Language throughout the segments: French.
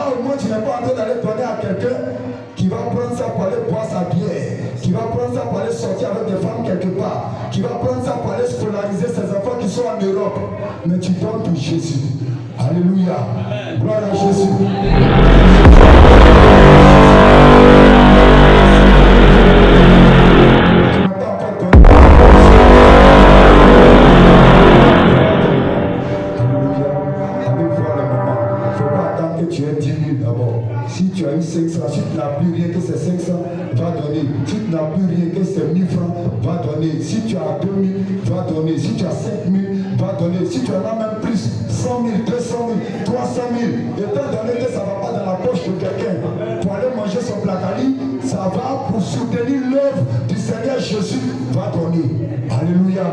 Là au moins tu n'es pas en train d'aller donner à quelqu'un qui va prendre ça pour aller boire sa bière, qui va prendre ça pour aller sortir avec des femmes quelque part, qui va prendre ça pour aller scolariser ses enfants qui sont en Europe. Mais tu donnes pour Jésus. Alléluia. Gloire à Jésus. Tu es 10 000 d'abord. Si tu as eu 500, si tu n'as plus rien que ces 500, va donner. Si tu n'as plus rien que ces 1000 francs, va donner. Si tu as 2000, va donner. Si tu as 5000, va donner. Si tu en as même plus, 100 000, 200 000, 300 000, étant donné que ça ne va pas dans la poche de quelqu'un pour aller manger son placali, ça va pour soutenir l'œuvre du Seigneur Jésus, va donner. Alléluia.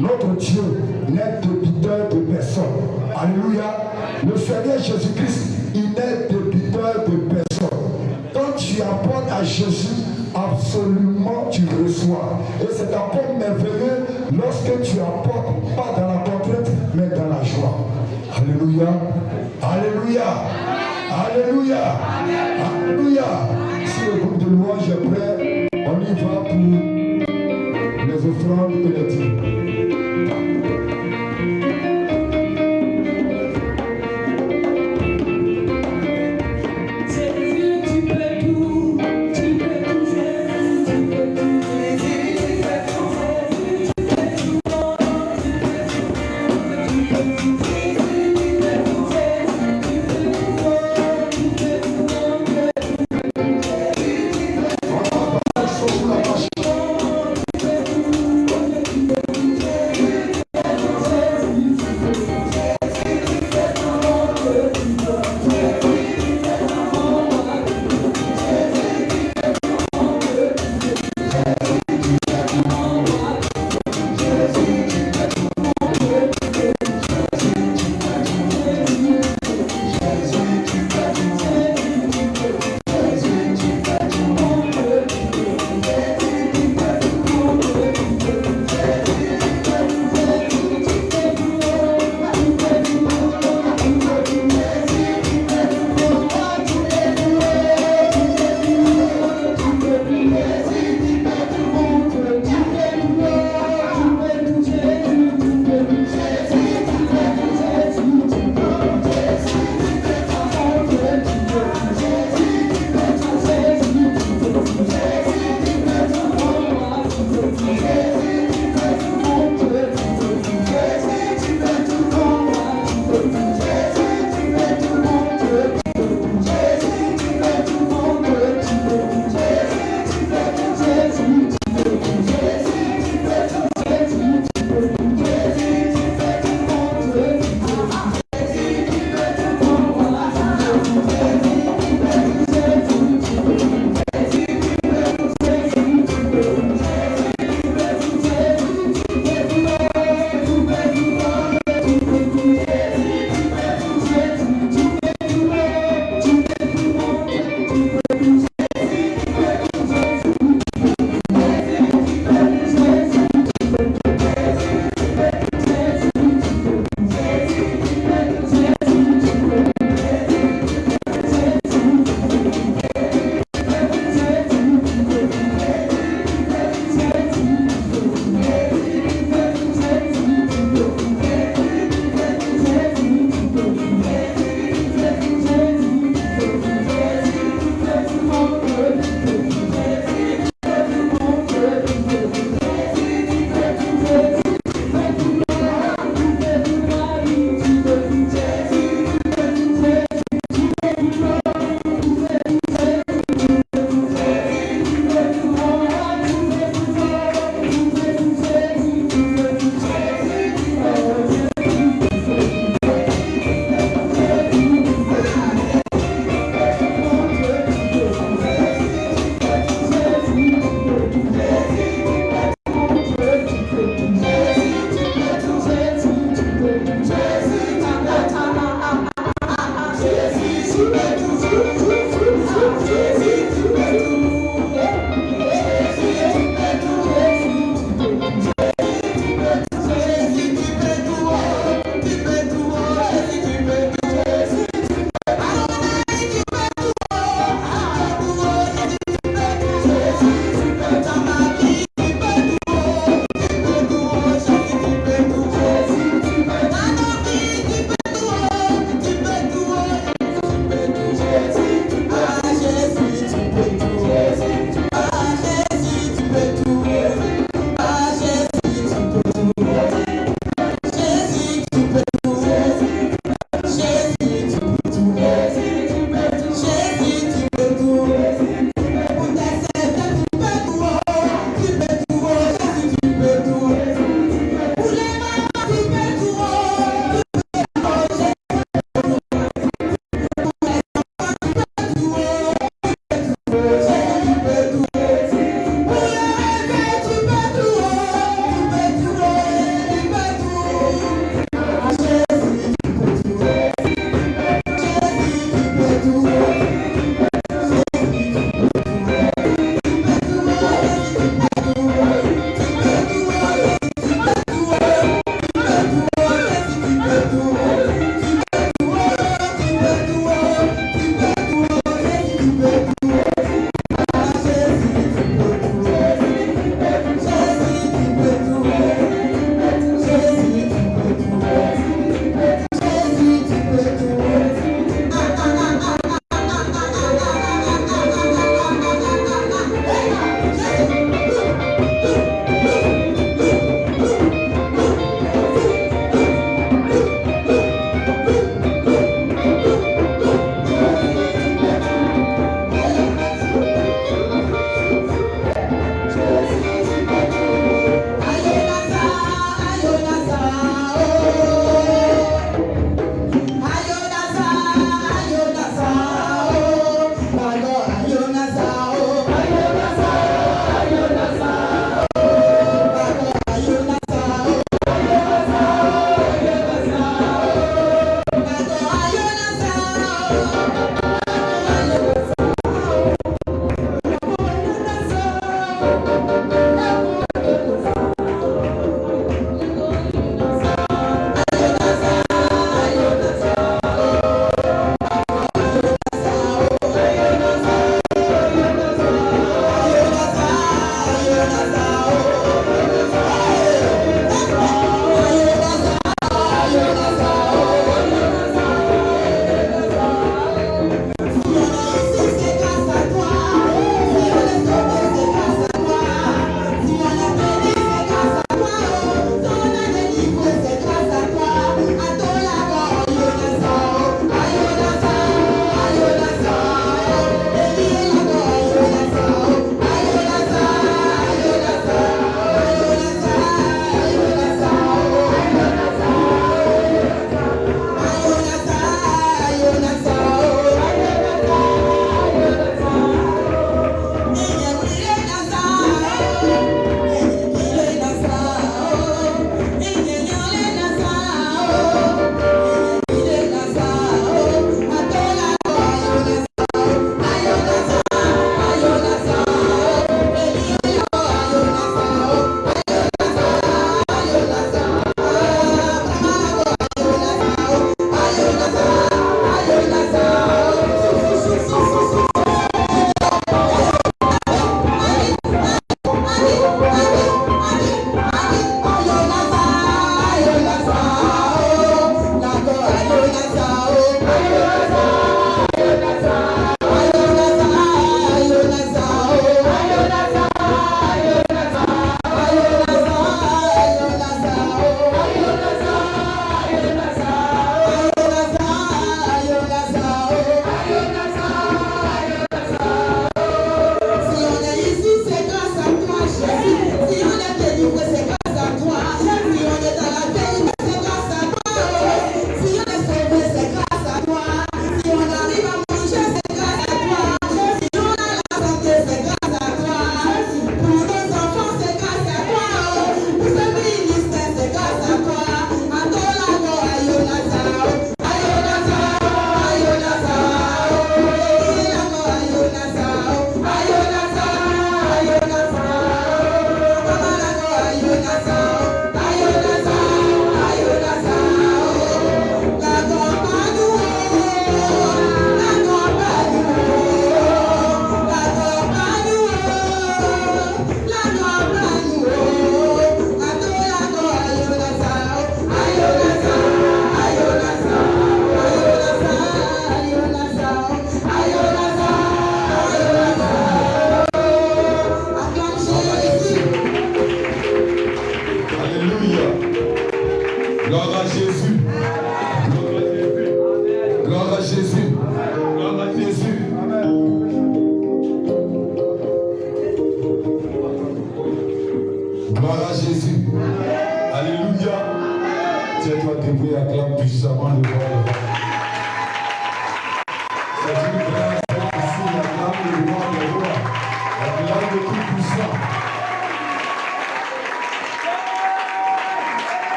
Notre Dieu n'est débiteur de personne. Alléluia. Le Seigneur Jésus-Christ, il n'est débiteur de personne. Quand tu apportes à Jésus, absolument tu reçois. Et c'est encore merveilleux lorsque tu apportes, pas dans la contrainte, mais dans la joie. Alléluia. Alléluia. Alléluia. Alléluia. Si le groupe de louange est prêt, on y va pour les offrandes et les dîmes.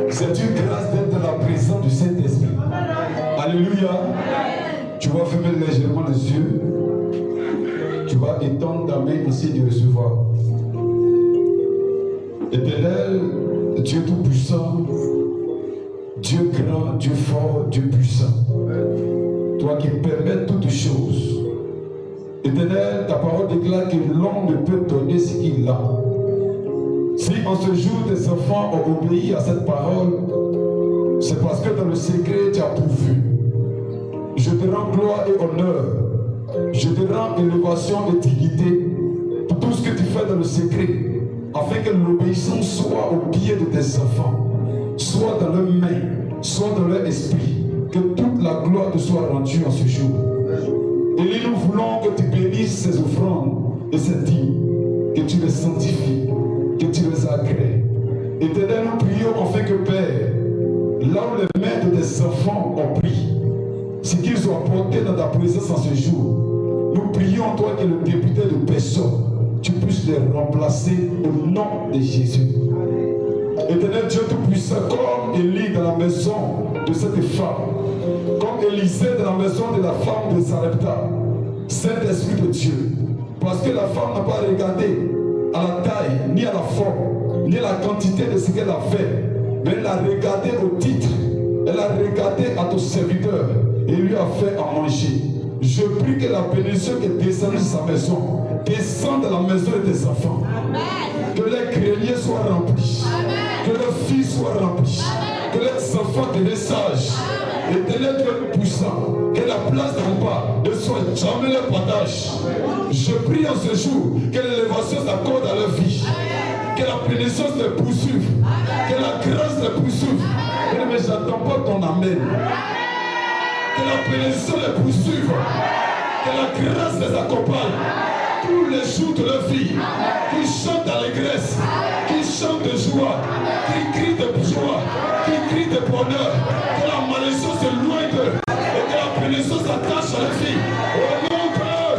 C'est une grâce d'être dans la présence du Saint-Esprit. Alléluia. Tu vas fermer légèrement les yeux. Tu vas étendre ta main ainsi de recevoir. Éternel, Dieu tout-puissant, Dieu grand, Dieu fort, Dieu puissant. Toi qui permets toutes choses. Éternel, ta parole déclare que l'homme ne peut donner ce qu'il a. Si en ce jour tes enfants ont obéi à cette parole, c'est parce que dans le secret tu as pourvu. Je te rends gloire et honneur. Je te rends élévation et dignité pour tout ce que tu fais dans le secret, afin que l'obéissance soit au pied de tes enfants, soit dans leurs mains, soit dans leur esprit, que toute la gloire te soit rendue en ce jour. Et nous voulons que tu bénisses ces offrandes et ces dîmes, que tu les sanctifies, que tu les agrées. Éternel, nous prions afin que Père, là où les mains de tes enfants ont pris, ce qu'ils ont apporté dans ta présence en ce jour, nous prions toi que le député de personne, tu puisses les remplacer au nom de Jésus. Éternel Dieu Tout-Puissant, comme Élie dans la maison de cette femme, comme Élisée dans la maison de la femme de Sarepta, Saint-Esprit de Dieu, parce que la femme n'a pas regardé à la taille, ni à la forme, ni à la quantité de ce qu'elle a fait, mais elle a regardé au titre, elle a regardé à ton serviteur et lui a fait à manger. Je prie que la bénédiction qui est descendue sur sa maison descende dans la maison de tes enfants. Amen. Que les greniers soient remplis. Amen. Que leurs filles soient remplies. Amen. Que les enfants deviennent sages. Et Éternel Dieu puissant, que la place d'en bas ne soit jamais leur partage. Je prie en ce jour que l'élévation s'accorde à leur vie. Que la bénédiction les poursuive. Que la grâce les poursuive. Mais j'attends pas ton amen. Que la bénédiction les poursuive. Que la grâce les accompagne. Tous les jours de leur vie. Qu'ils chantent d'allégresse. Qu'ils chantent de joie. Qu'ils crient de joie. Qu'ils crient de bonheur. Que la malédiction s'éloigne d'eux. Et que la bénédiction s'attache à leur vie. Au nom d'eux.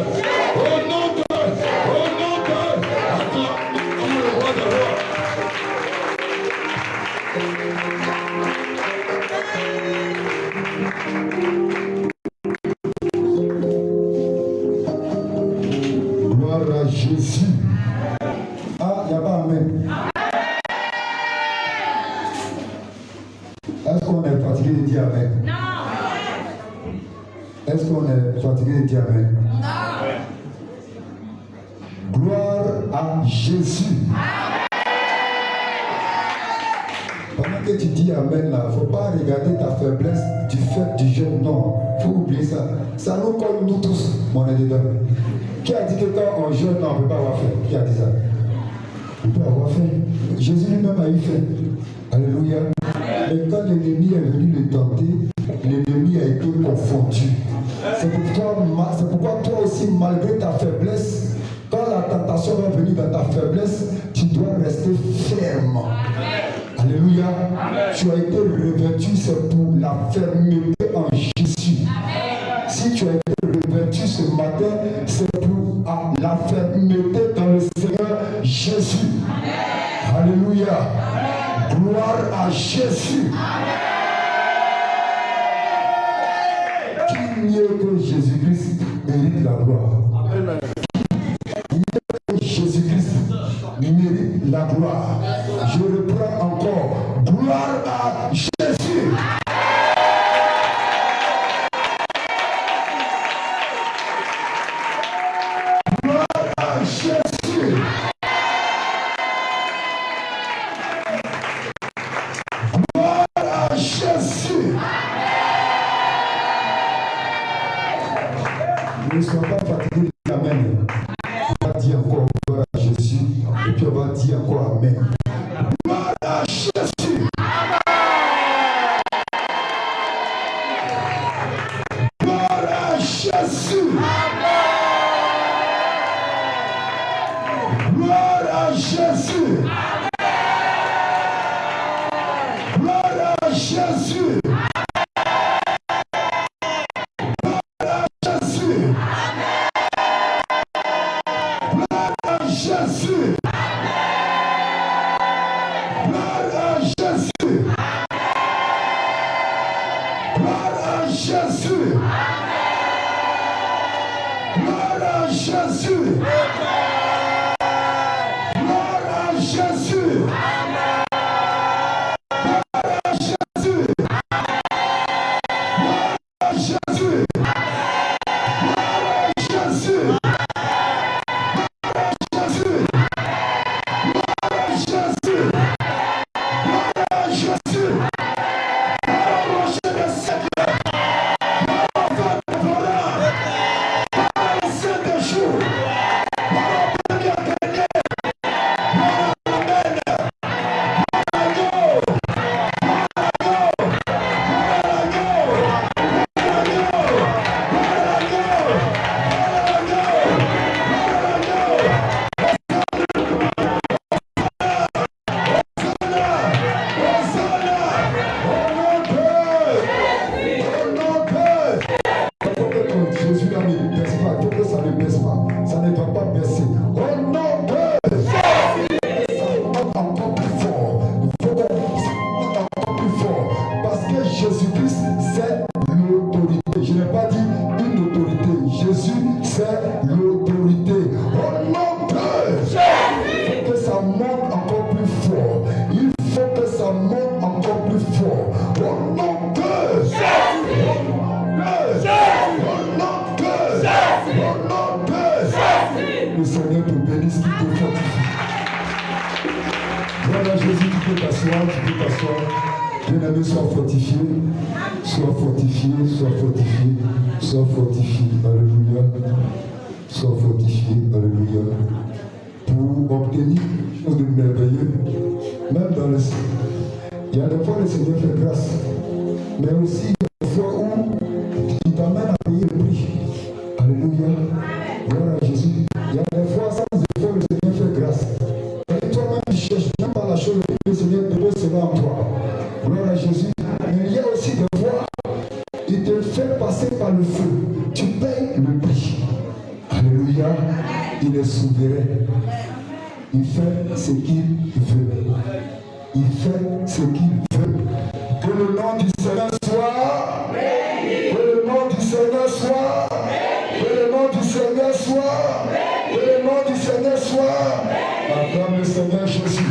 Au nom d'eux. Au nom d'eux. Acclame le roi des rois. Gloire à Jésus. Ah, il n'y a pas amen. Est-ce qu'on est fatigué de dire amen? Non. Est-ce qu'on est fatigué de dire amen? Non. Gloire à Jésus. Pendant que tu dis amen là, il ne faut pas regarder ta faiblesse du fait du jeûne. Non, il faut oublier ça. Ça nous colle nous tous, mon dedans. Qui a dit que quand on jeûne, on ne peut pas avoir faim? Qui a dit ça? On peut avoir faim. Jésus lui-même a eu faim. Alléluia. Mais quand l'ennemi est venu le tenter, l'ennemi a été confondu. C'est pourquoi toi aussi, malgré ta faiblesse, quand la tentation va venir dans ta faiblesse, tu dois rester ferme. Alléluia. Tu as été revêtu, c'est pour la fermeté en Jésus. Amen. Si tu as été revêtu ce matin, c'est pour la fermeté dans le Seigneur Jésus. Amen. Alléluia. Amen. Gloire à Jésus. Amen. Qui mieux que Jésus-Christ mérite la gloire? Amen. Qui mieux que Jésus-Christ mérite la gloire? Je reprends encore. Gloire à Jésus. Gloire à Jésus. Gloire à Jésus. Ne sois pas fatigué. Amen. On va dire encore gloire à Jésus. Et puis on va dire encore amen. Gloire à Jésus. Gloire à Jésus. Gloire à Jésus. ça monte encore plus fort. Au nom de Jésus. Le Seigneur te bénisse, qui te fortifie. Voilà Jésus, tu peux t'asseoir, Bien-aimé, sois fortifié. Sois fortifié. Alléluia. Sois fortifié. Alléluia. Pour obtenir quelque chose de merveilleux, même dans le ciel. Il y a des fois le Seigneur fait grâce, mais aussi il y a des fois où il t'amène à payer le prix. Alléluia. Gloire à Jésus. Il y a des fois sans effort le Seigneur fait grâce. Et toi-même tu cherches même pas la chose que le Seigneur dépose cela en toi. Gloire à Jésus. Mais il y a aussi des fois, il te fait passer par le feu. Tu payes le prix. Alléluia. Il est souverain. Il fait ce qu'il veut. Il fait ce qu'il veut. Que le nom du Seigneur soit. Que le nom du Seigneur soit. Que le nom du Seigneur soit. Que le nom du Seigneur soit. Acclame le Seigneur Jésus.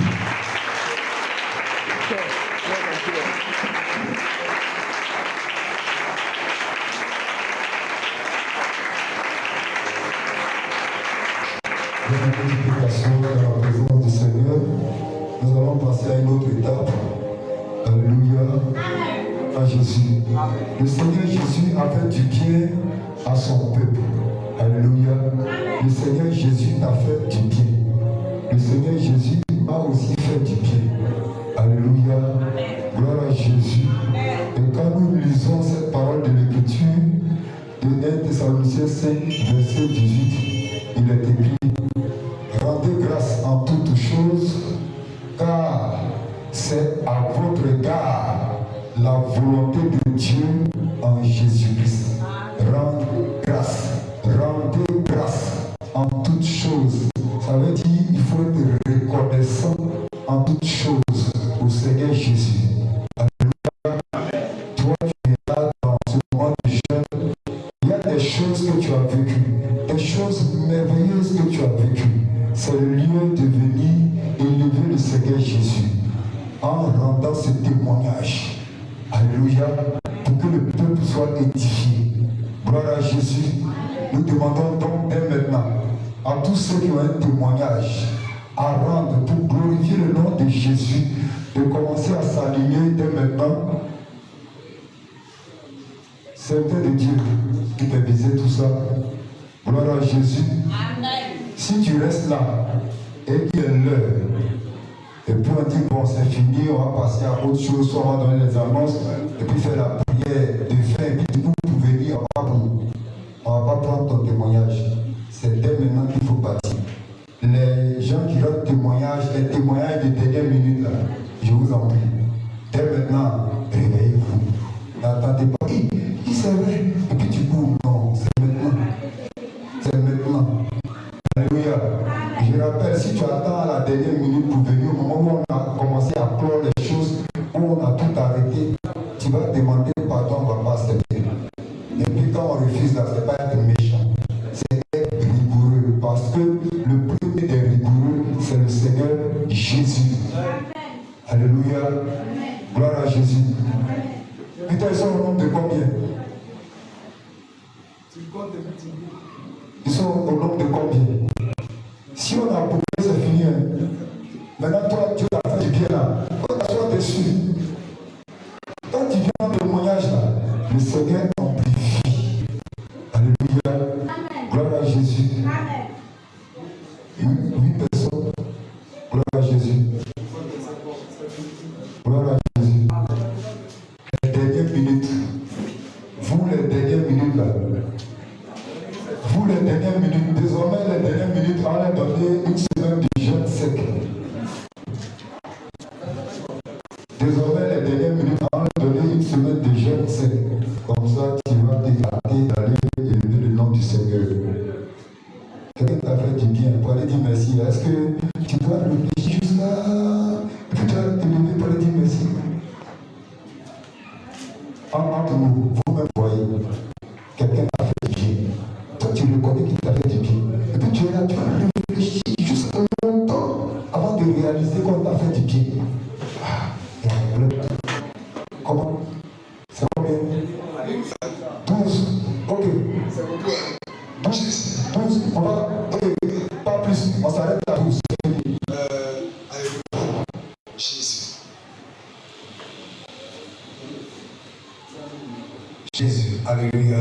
Dans la présence du Seigneur, nous allons passer à une autre étape. Alléluia. À Jésus. Le Seigneur Jésus a fait du bien à son peuple. Alléluia. Le Seigneur Jésus a fait du bien. Le Seigneur Jésus a aussi fait du bien. Alléluia. Gloire à Jésus. Et quand nous lisons cette parole de l'Écriture de 1 Thessaloniciens 5, verset 18, il est écrit: rendez grâce en toutes choses, car c'est à votre égard la volonté de Dieu en Jésus-Christ. Rendez grâce en toutes choses. Ça veut dire qu'il faut être reconnaissant en toutes choses au Seigneur Jésus. Alléluia. Toi, tu es là dans ce moment de jeûne. Il y a des choses que tu as vécues, des choses merveilleuses que tu as vécues. C'est le lieu de venir élever le Seigneur Jésus en rendant ce témoignage. Alléluia. Pour que le peuple soit édifié. Gloire à Jésus. Nous demandons donc dès maintenant à tous ceux qui ont un témoignage à rendre pour glorifier le nom de Jésus, de commencer à s'aligner dès maintenant. Certains de Dieu qui peut viser tout ça. Gloire à Jésus. Si tu restes là et qu'il y a l'heure, et puis on dit bon c'est fini, on va passer à autre chose, soit on va donner les annonces, et puis faire la prière de fin, et puis vous pouvez venir, on ne va pas prendre ton témoignage. C'est dès maintenant qu'il faut partir. Les gens qui rendent témoignage, les témoignages de dernière minute là, je vous en prie. Dès maintenant, réveillez-vous. N'attendez pas. Il c'est vrai. Et puis tu cours. Non, c'est maintenant. C'est maintenant. Alléluia. Je rappelle, si tu attends à la dernière minute pour venir, au moment où on a commencé à clore les choses, où on a tout arrêté, tu vas demander pardon, on ne va pas accepter. Et puis quand on refuse là, ce n'est pas être méchant, c'est être rigoureux. Parce que le premier des rigoureux, c'est le Seigneur Jésus. Alléluia. Gloire à Jésus. Putain, ils sont au nombre de combien? Ils sont au nombre de combien? Si on a beaucoup, c'est fini. Maintenant, toi, tu as fait du bien là. Quand tu sois dessus, quand tu viens en témoignage là, le Seigneur amplifie. Alléluia. Gloire à Jésus. 8 personnes. Gloire à Jésus. Gloire à Jésus. Les dernières minutes. Vous, les dernières minutes là. Vous, les dernières minutes. Désormais, les dernières minutes, on a donné une semaine de jeûne sec. Désormais, les dernières minutes, on a donné une semaine de jeûne sec. Comme ça, tu vas t'écarter d'aller élever le nom du Seigneur. Quelqu'un t'a fait du bien, pour aller dire merci. Est-ce que tu dois réfléchir juste là, et puis tu vas te lever pour aller dire merci? Entre nous, vous-même voyez, quelqu'un t'a fait du bien. Toi, tu reconnais qu'il t'a fait du bien. Et puis tu es là, tu vas réfléchir jusqu'à longtemps avant de réaliser qu'on t'a fait du bien. Et Jésus, alléluia.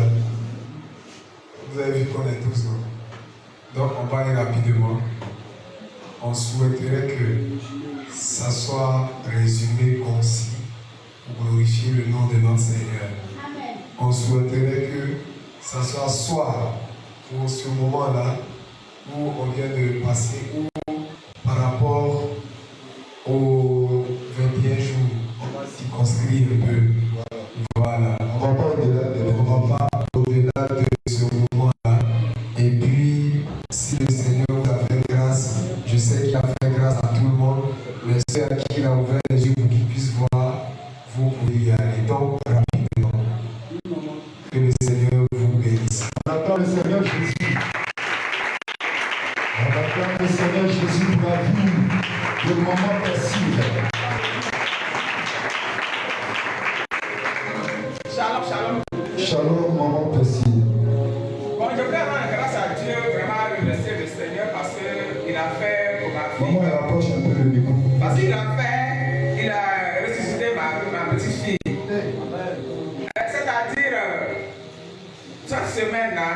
Vous avez vu qu'on est tous, non? Donc on va aller rapidement. On souhaiterait que ça soit résumé concis pour glorifier le nom de notre Seigneur. Amen. On souhaiterait que ça soit soir pour ce moment-là où on vient de passer ou par rapport aux 21 jours. On va circonscrire un peu. Voilà. On ne va pas au-delà de ce moment-là. Et puis, si le Seigneur vous a fait grâce, je sais qu'il a fait grâce à tout le monde, mais ceux à qui il a ouvert les yeux pour qu'ils puissent voir, vous pouvez y aller. Donc, rapidement, que le Seigneur vous bénisse. On attend le Seigneur Jésus. On attend le Seigneur Jésus pour la vie, le moment possible. Shalom, shalom. Shalom, moment possible. Bon, je voudrais rendre grâce à Dieu, vraiment remercier le Seigneur parce qu'il a fait pour ma fille. Maman, rapproche un peu le micro. Parce qu'il a ressuscité ma petite fille. C'est-à-dire, cette semaine-là,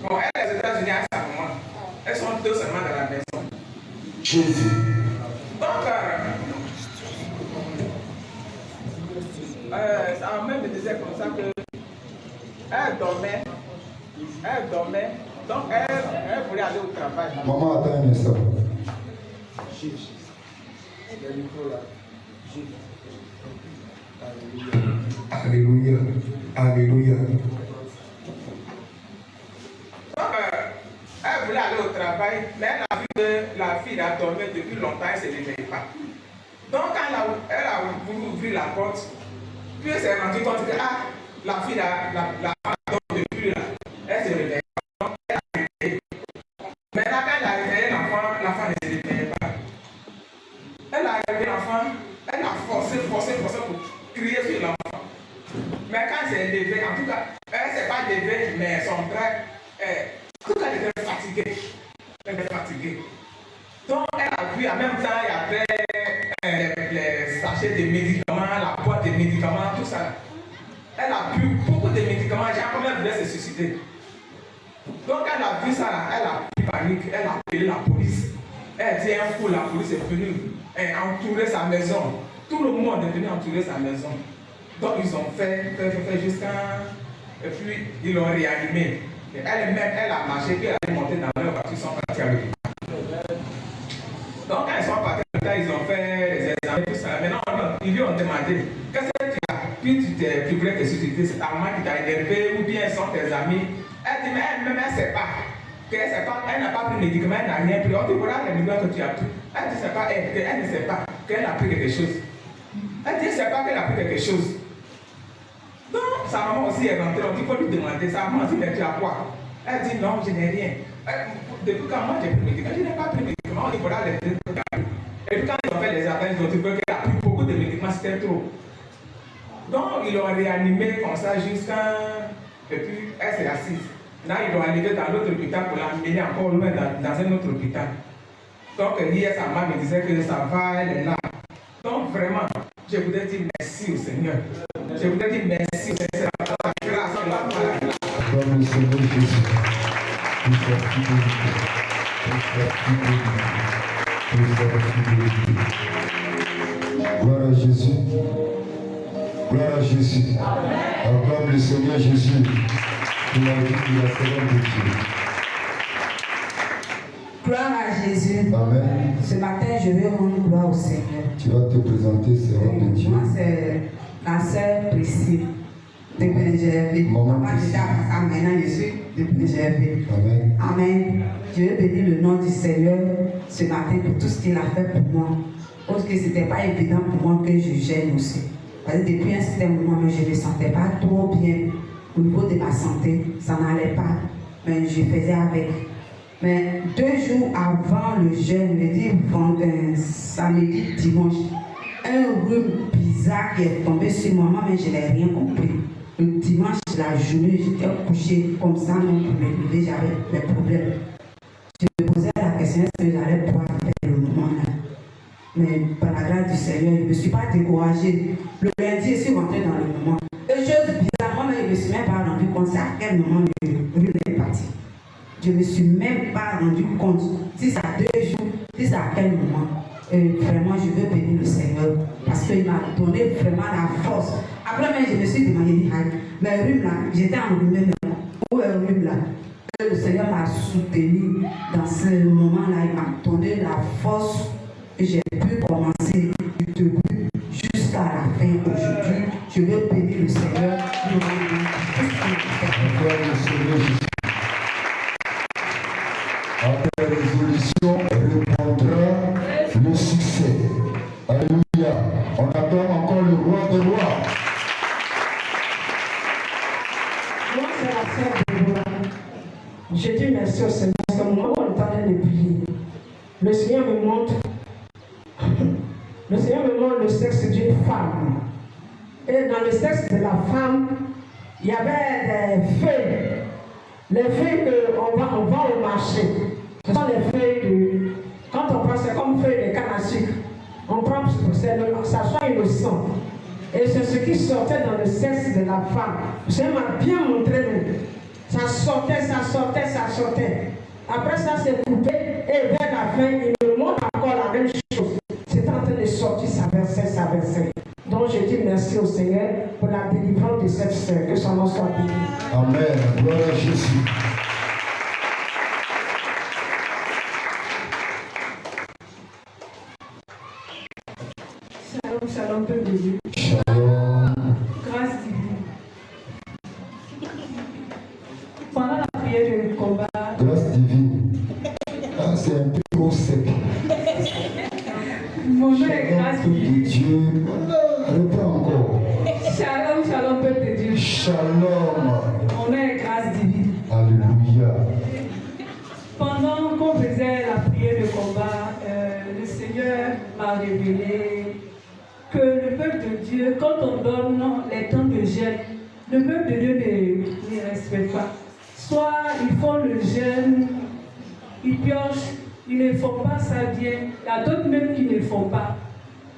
bon, elle est aux États-Unis à sa maman. Elles sont deux seulement dans la maison. Jésus. Donc, sa maman me disait comme ça que elle dormait, donc elle voulait aller au travail. Maman, attends un instant. Alléluia. Alléluia. Donc, elle voulait aller au travail, mais elle a vu que la fille a dormi depuis longtemps, elle ne se réveillait pas. Donc, quand elle a voulu ouvrir la porte, puis elle s'est rendue compte que la fille la dormi depuis là, elle se réveillait pas. Donc, elle a réveillé. Maintenant, quand elle a réveillé l'enfant ne se réveillait pas. Elle a réveillé l'enfant, elle a forcé pour crier sur l'enfant. Mais quand elle s'est levée, en tout cas, elle ne s'est pas levée, mais son frère, en tout cas, elle était fatiguée. Elle était fatiguée. Donc, elle a vu, en même temps, il y avait les sachets de médicaments, la boîte de médicaments, tout ça. Elle a bu beaucoup de médicaments, j'ai quand même voulu se suicider. Donc, elle a vu ça, elle a pris panique, elle a appelé la police. Elle dit un coup, la police est venue entourer sa maison. Tout le monde est venu entourer sa maison. Donc, ils ont fait jusqu'à. Et puis, ils l'ont réanimée. Elle-même, elle a marché, puis elle est montée dans leur voiture, ils sont partis à l'hôpital. Donc, quand ils sont partis à l'hôpital, ils ont fait les examens, tout ça. Maintenant, ils lui ont demandé qu'est-ce que tu as. Puis tu voulais te suicider, c'est ta maman qui t'a énervé, ou bien sont tes amis. Elle dit, mais elle-même, elle ne sait pas. Elle n'a pas pris de médicaments, elle n'a rien pris. On te voilà les médicaments que tu as pris. Elle dit, c'est pas elle, qu'elle ne sait pas qu'elle a pris quelque chose. Elle dit, c'est pas qu'elle a pris quelque chose. Donc, sa maman aussi est rentrée, on dit, il faut lui demander. Sa maman dit, mais tu as quoi? Elle dit, non, je n'ai rien. Depuis quand moi j'ai pris le médicament, je n'ai pas pris le médicament, on dit, voilà les médicaments. Et puis quand ils ont fait les appels, ils ont trouvé qu'elle a pris beaucoup de médicaments, c'était trop. Donc, ils l'ont réanimée comme ça jusqu'à. Et puis, elle s'est assise. Là, ils l'ont enlevée dans l'autre hôpital pour l'amener encore loin dans un autre hôpital. Donc, hier, sa maman me disait que ça va, elle est là. Donc, vraiment, je voudrais dire merci au Seigneur. Je voudrais dire merci au Seigneur pour la grâce de la parole. Comme le Seigneur Jésus. Gloire à Jésus. Gloire à Jésus. Acclame le Seigneur Jésus pour la vie de la servante de Dieu. Gloire à Jésus. Amen. Ce matin, je vais rendre gloire au Seigneur. Tu vas te présenter, servante de Dieu. Moi, c'est la sœur Priscille de PGV. Maman Papa, j'étais à maintenant, je suis de PGV. Amen. Amen. Je vais bénir le nom du Seigneur ce matin pour tout ce qu'il a fait pour moi. Parce que ce n'était pas évident pour moi que je gêne aussi. Parce que depuis un certain moment, je ne me sentais pas trop bien au niveau de ma santé. Ça n'allait pas. Mais je faisais avec. Mais 2 jours avant le jeûne, je dis samedi, dimanche, un rhume bizarre qui est tombé sur moi, mais je n'ai rien compris. Le dimanche, la journée, j'étais couché comme ça, même pour me lever, j'avais mes problèmes. Je me posais la question, est-ce que j'allais pouvoir faire le moment là? Mais par la grâce du Seigneur, je ne me suis pas découragée. Le lundi, je suis rentrée dans le moment. Les choses sait à quel moment le rhume est parti. Je ne me suis même pas rendu compte si ça a 2 jours, si ça à quel moment. Vraiment, je veux bénir le Seigneur parce qu'il m'a donné vraiment la force. Après, même, je me suis demandé, mais le rhume là, j'étais enrhumée, où est le rhume là? Le Seigneur m'a soutenu dans ce moment-là, il m'a donné la force et j'ai pu commencer du début jusqu'à la fin. Aujourd'hui, je veux bénir le Seigneur. Après résolution répondra le succès. Alléluia. On attend encore le roi des rois. Moi, c'est la sœur de Déborah. Je dis merci au Seigneur. Parce que moi, on est en train de prier. Le Seigneur me montre le sexe d'une femme. Et dans le sexe de la femme, il y avait des feuilles. Les feuilles qu'on vend au marché. Ce sont les feuilles de... Quand on prend, c'est comme feuilles de canne à sucre. On prend, ça soigne le sang. Et c'est ce qui sortait dans le sexe de la femme. Je m'a bien montré. Ça sortait. Après ça, c'est coupé. Et vers la fin, il me montre encore la même chose. C'est en train de sortir, ça versait. Donc je dis merci au Seigneur pour la délivrance de cette sœur. Que son nom soit béni. Amen. Gloire à Jésus. Shalom, peuple de Dieu. Shalom. Grâce divine. Pendant la prière du combat, Grâce divine. Ah, c'est un peu trop sec. mon nom est grâce Shalom, peuple divine. de Dieu. Voilà, reprends encore. Shalom, peuple de Dieu. Shalom. Mon nom est grâce divine. Alléluia. Pendant qu'on faisait la prière de combat, le Seigneur m'a révélé que le peuple de Dieu, quand on donne les temps de jeûne, le peuple de Dieu ne respecte pas. Soit ils font le jeûne, ils piochent, ils ne font pas ça bien. Il y a d'autres même qui ne le font pas.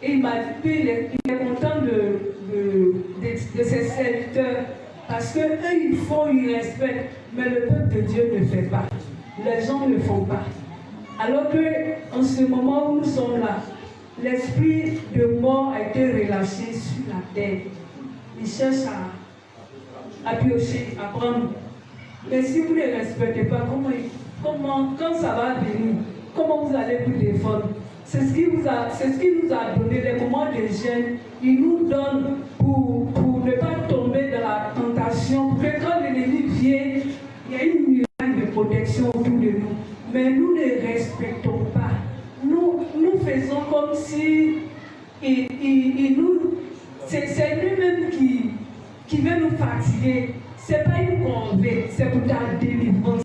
Et il m'a dit qu'il est content de ses serviteurs parce qu'eux ils font, ils respectent, mais le peuple de Dieu ne fait pas. Les gens ne font pas. Alors que en ce moment où nous sommes là, l'esprit de mort a été relâché sur la terre. Il cherche à piocher, à prendre. Mais si vous ne respectez pas, quand ça va venir, comment vous allez vous défendre? C'est ce qui nous a donné les moments de jeûne. Il nous donne pour ne pas tomber dans la tentation. Pour que quand l'ennemi vient, il y a une muraille de protection autour de nous. Mais nous ne respectons pas. Nous faisons comme si c'est lui-même qui veut nous fatiguer. C'est pas une convaincre, c'est pour ta délivrance.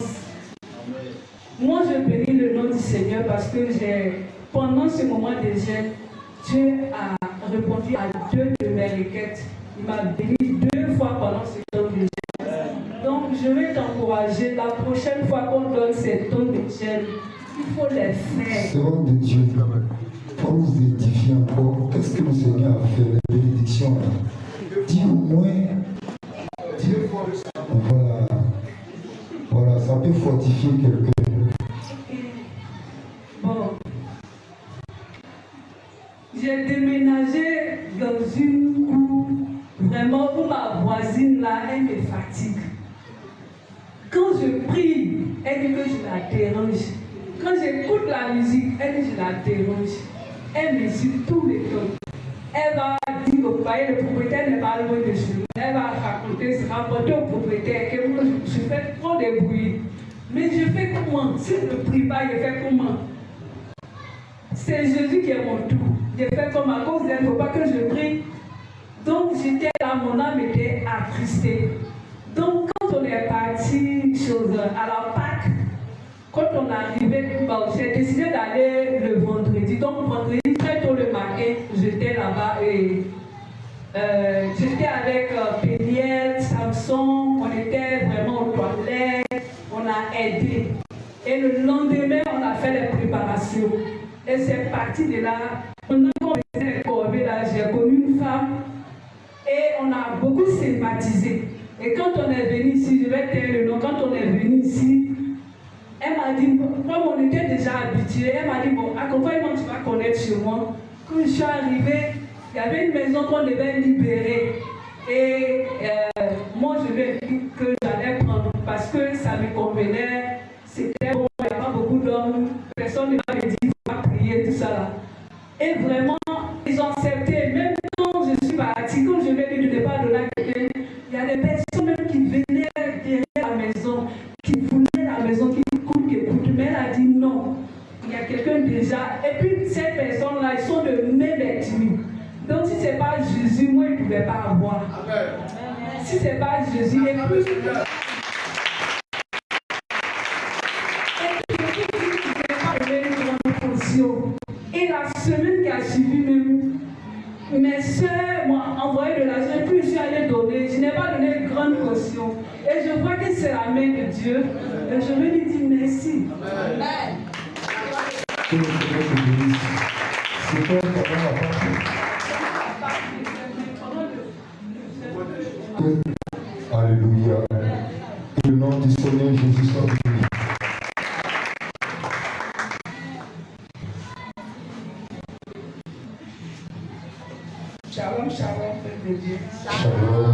Moi, je bénis le nom du Seigneur parce que pendant ce moment de jeûne, Dieu a répondu à 2 de mes requêtes. Il m'a béni 2 fois pendant ce temps de jeûne. Donc, je vais t'encourager. La prochaine fois qu'on donne ces temps de jeûne, il faut les faire. Seigneur de Dieu, pour nous édifier encore, qu'est-ce que le Seigneur a fait, les bénédictions là? Dis au moins, voilà, ça peut fortifier quelqu'un. Bon, j'ai déménagé dans une cour vraiment où ma voisine là, elle me fatigue. Quand je prie, elle dit que je la dérange. Quand j'écoute la musique, elle dit que je la dérange. Elle me suit tout le temps. Elle va dire au foyer, le propriétaire n'est pas loin de chez nous. Elle va rapporter au propriétaire que moi, je fais trop de bruit. Mais je fais comment? Si je ne prie pas, je fais comment? C'est Jésus qui est mon tout. Je fais comme à cause d'elle, il ne faut pas que je prie. Donc j'étais là, mon âme était attristée. Donc quand on est parti à la Pâque, quand on est arrivé, j'ai décidé d'aller le vendredi. Donc vendredi, très tôt le matin, j'étais là-bas et j'étais avec Péniel, Samson, on était vraiment aux toilettes, on a aidé. Et le lendemain, on a fait les préparations. Et c'est parti de là. Pendant qu'on faisait les corvées là, j'ai connu une femme et on a beaucoup sympathisé. Et quand on est venu ici, je vais taire le nom, quand on est venu ici, elle m'a dit, comme on était déjà habitués, elle m'a dit, bon, accompagne-moi, tu vas connaître chez moi. Quand je suis arrivée, il y avait une maison qu'on devait libérer. Et moi, je lui ai dit que j'allais prendre parce que ça me convenait. C'était bon, il n'y a pas beaucoup d'hommes, personne ne m'a dit, il va prier, tout ça là. Et vraiment, ils ont accepté. Même quand je suis partie, quand je lui ai dit de ne pas donner à quelqu'un, il y a des personnes même qui venaient derrière la maison, qui voulaient la maison, qui écoutent, mais elle a dit non. Il y a quelqu'un déjà. Et puis ces personnes-là, ils sont de même ethnie. Donc si ce n'est pas Jésus, moi, ils ne pouvaient pas avoir. Amen. Si ce n'est pas Jésus, et puis... Et la semaine qui a suivi même, mes soeurs m'ont envoyé de l'argent, puis je suis allée donner. Je n'ai pas donné une grande caution. Et je vois que c'est la main de Dieu. Et je lui dis merci. Amen. Que le Seigneur te bénisse. C'est toi qui as la partie. Alléluia. Que le nom du Seigneur Jésus soit béni. Shalom, shalom, peuple de Dieu. Shalom.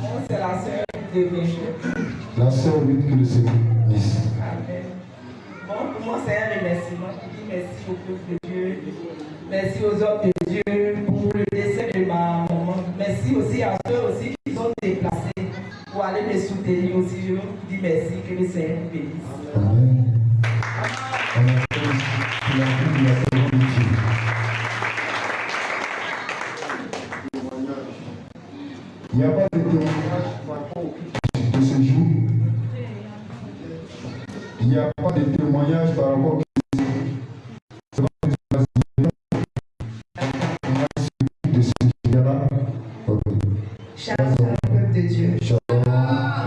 Moi, c'est la sœur de Béjou. La sœur Ruth, que le Seigneur bénisse. Amen. Bon, pour moi, c'est un remerciement. Je dis merci au peuple de Dieu. Merci aux hommes de Dieu pour le décès de ma maman. Merci aussi à ceux aussi qui sont déplacés pour aller me soutenir aussi. Je vous dis merci, que le Seigneur vous bénisse. Amen. On appelle la vie de la servante de Dieu. Il n'y a pas de témoignage par rapport au culte de ce jour. Il n'y a pas de témoignage par rapport au culte de ce jour. C'est pas que tu vas dire de ce jour-là. Shalom, peuple de Dieu. Shalom.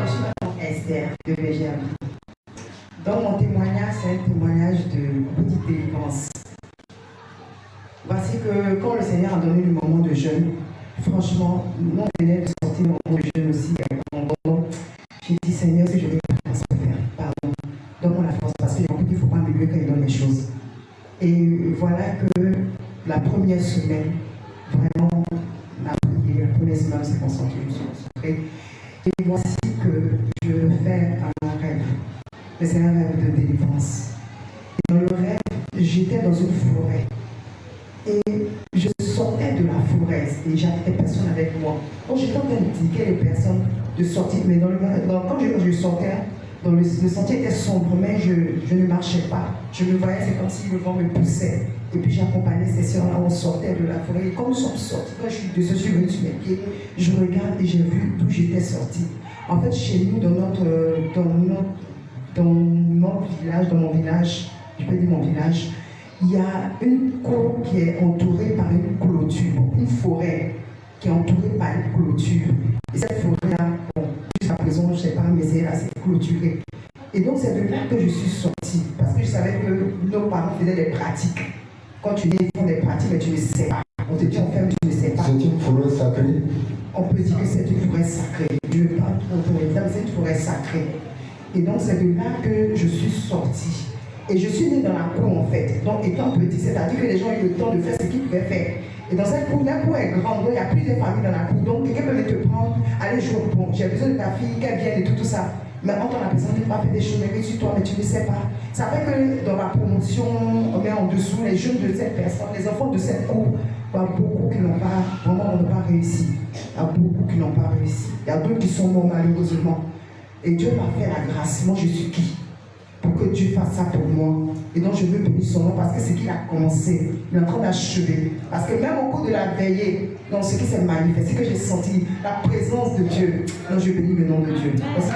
Je suis Maman Esther de VGM. Donc mon témoignage, c'est un témoignage de petite délivrance. Voici que quand le Seigneur a donné le moment de jeûne, franchement, nous on venait de sortir le moment de jeûne aussi. J'ai dit Seigneur, si je vais pas se faire, pardon. Donc on a force parce qu'il ne faut pas m'oublier quand il donne les choses. Et voilà que la première semaine, vraiment, la première semaine, c'est concentré, je me suis concentrée. Et voici que je veux faire un rêve. Mais c'est un rêve de délivrance. Et dans le rêve, j'étais dans une forêt. Et je sortais de la forêt et j'avais personne avec moi. Donc j'étais en train d'indiquer les personnes de sortir. Mais quand je sortais, le sentier était sombre, mais je ne marchais pas. Je me voyais, c'est comme si le vent me poussait. Et puis j'accompagnais ces sœurs-là, on sortait de la forêt. Et comme nous sommes sortis, quand je suis venue sur mes pieds, je regarde et j'ai vu d'où j'étais sortie. En fait, chez nous, dans mon village, je peux dire mon village, il y a une cour qui est entourée par une clôture, une forêt qui est entourée par une clôture. Et cette forêt-là, bon, jusqu'à présent, je ne sais pas, mais c'est là, c'est clôturé. Et donc, c'est de là que je suis sortie, parce que je savais que nos parents faisaient des pratiques. Quand tu dis qu'ils font des pratiques, mais tu ne sais pas. On te dit on fait, mais tu ne sais pas. C'est une forêt sacrée. On peut dire que c'est une forêt sacrée. Je ne veux pas trop mais c'est une forêt sacrée. Et donc, c'est de là que je suis sortie. Et je suis née dans la cour en fait. Donc, étant petit, c'est-à-dire que les gens ont eu le temps de faire ce qu'ils pouvaient faire. Et dans cette cour, la cour est grande, donc il y a plusieurs familles dans la cour. Donc, quelqu'un peut venir te prendre, aller jouer au pont. J'ai besoin de ta fille, qu'elle vienne et tout ça. Mais on t'en a besoin de ne pas faire des choses, mais sur toi, mais tu ne sais pas. Ça fait que dans la promotion, on met en dessous les jeunes de cette personne, les enfants de cette cour. Il y a beaucoup qui n'ont pas, vraiment, n'ont pas réussi. Il y a beaucoup qui n'ont pas réussi. Il y a d'autres qui sont morts malheureusement. Et Dieu m'a fait la grâce. Moi, je suis qui? Pour que Dieu fasse ça pour moi. Et donc je veux bénir son nom parce que c'est qu'il a commencé. Il est en train d'achever. Parce que même au cours de la veillée, dans ce qui s'est manifesté, que j'ai senti la présence de Dieu. Donc je bénis le nom de Dieu. Parce que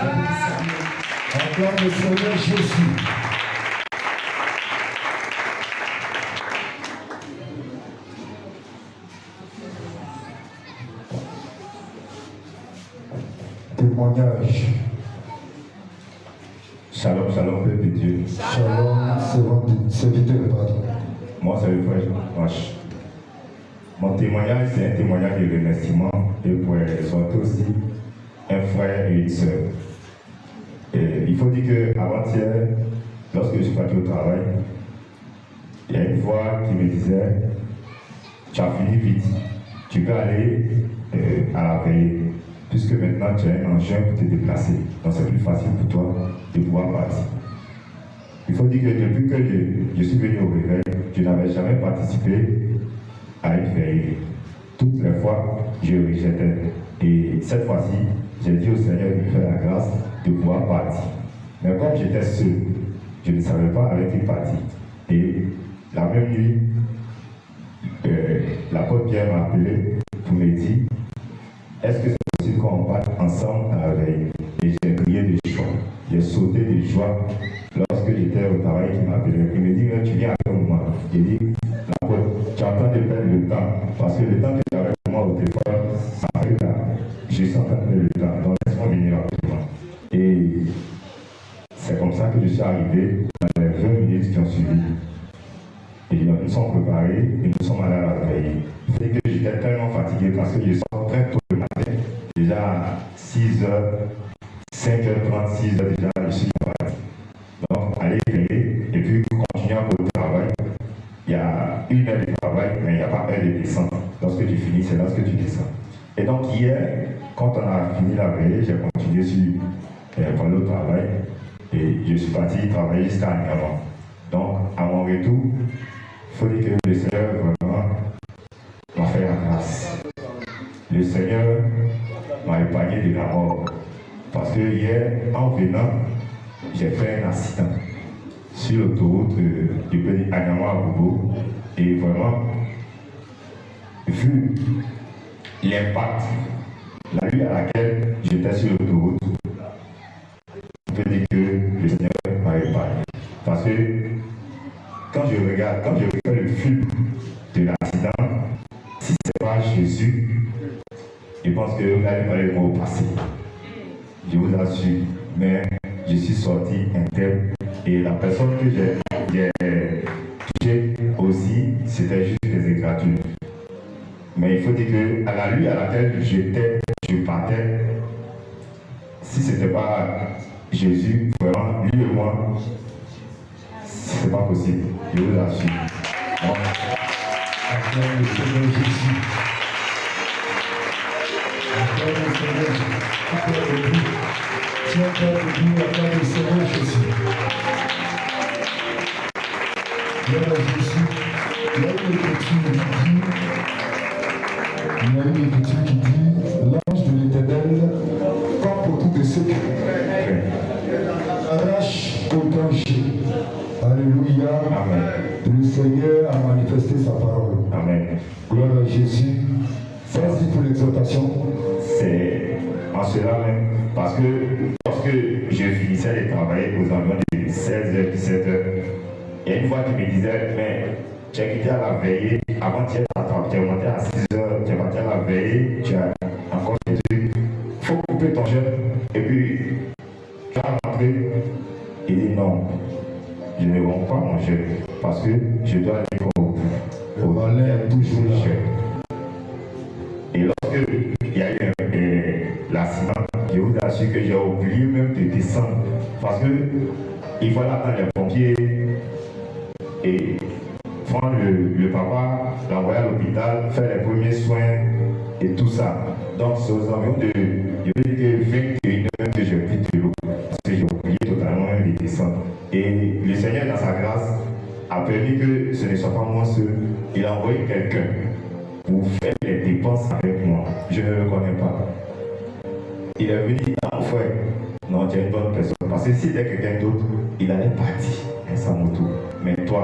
Acclame le Seigneur Jésus. Témoignage. Shalom, shalom, peuple de Dieu. Shalom, serviteur, pardon. Moi, c'est le frère Josh. Mon témoignage, c'est un témoignage de remerciement et pour exhorter aussi un frère et une sœur. Et il faut dire qu'avant-hier, lorsque je suis parti au travail, il y a une voix qui me disait, tu as fini vite, tu peux aller à la veille, puisque maintenant tu as un engin pour te déplacer. Donc c'est plus facile pour toi de pouvoir partir. Il faut dire que depuis que je suis venu au réveil, je n'avais jamais participé à une veille. Toutes les fois, je rejetais. Et cette fois-ci, j'ai dit au Seigneur de me faire la grâce de pouvoir partir. Mais comme j'étais seul, je ne savais pas avec qui partir. Et la même nuit, l'apôtre Pierre m'a appelé pour me dire, est-ce que c'est possible qu'on parte ensemble à la veille? Et j'ai crié de joie. J'ai sauté de joie lorsque j'étais au travail qui m'a appelé. Il me dit, tu viens avec moi. J'ai dit, l'apôtre, tu es en train de perdre le temps. Parce que le temps que j'avais avec moi au téléphone, ça arrive là. Je suis en train de perdre le temps. Donc laisse-moi venir avec moi. Et c'est comme ça que je suis arrivé dans les 20 minutes qui ont suivi. Et nous sommes préparés et nous sommes allés à la veille. C'est que j'étais tellement fatigué parce que je sors très tôt le matin. Déjà 6h, 5h30, 6h déjà, je suis parti. Donc, aller veiller et puis continuer au travail. Il y a 1 heure de travail, mais il n'y a pas 1 heure de descente. Lorsque tu finis, c'est lorsque tu descends. Et donc, hier, quand on a fini la veille, j'ai continué pour aller au travail et je suis parti travailler jusqu'à Niamey. Donc, à mon retour, il faut dire que le Seigneur vraiment m'a fait la grâce. Le Seigneur m'a épargné de la mort. Parce que hier, en venant, j'ai fait un accident sur l'autoroute de Agnama à Bobo. Et vraiment, vu l'impact, la nuit à laquelle j'étais sur l'autoroute, je peux dire que le Seigneur m'a épargné. Parce que quand je regarde le film de l'accident, si ce n'est pas Jésus, je pense que vous allez parler de moi au passé. Je vous assure, mais je suis sorti interne et la personne que j'ai touchée aussi, c'était juste des éclatures. Mais il faut dire qu'à la nuit à laquelle je partais, si ce n'était pas Jésus, vraiment, lui et moi, c'est pas possible, je vous assure. Donc, acclame le Seigneur Jésus. Acclame le Seigneur Jésus. Acclame le Dieu. Tiens-toi debout, acclame le Seigneur Jésus. Gloire à Jésus. Il y a une écriture qui dit, l'ange de l'Éternel part pour tout de ceux qui arrache au danger. Alléluia. Amen. Le Seigneur a manifesté sa parole. Amen. Gloire à Jésus. Merci pour l'exhortation. C'est en cela même, parce que lorsque je finissais de travailler aux environs de 16h, 17h, il y a une voix qui me disait, mais tu as quitté à la veillée, avant tu es monté à 6h, tu es parti à la veillée, tu as encore des trucs, il faut couper ton jeûne, et puis tu as rentré. Il dit non, je ne romps pas mon jeûne, parce que je dois aller au bout. Le malin est toujours là. Et lorsque il y a eu l'accident, je vous assure que j'ai oublié même de descendre. Parce que il fallait attendre les pompiers et prendre le papa, l'envoyer à l'hôpital, faire les premiers soins et tout ça. Donc c'est aux environs de, je veux dire, 21 heures que j'ai pris de l'eau. Parce que j'ai oublié totalement de descendre. Et le Seigneur, dans sa grâce, a permis que ce ne soit pas moi seul. Il a envoyé quelqu'un pour faire les dépenses avec moi. Je ne le connais pas. Il est venu dire, ah frère, non, tu es une bonne personne. Parce que si c'était quelqu'un d'autre, il allait partir avec sa moto. Mais toi,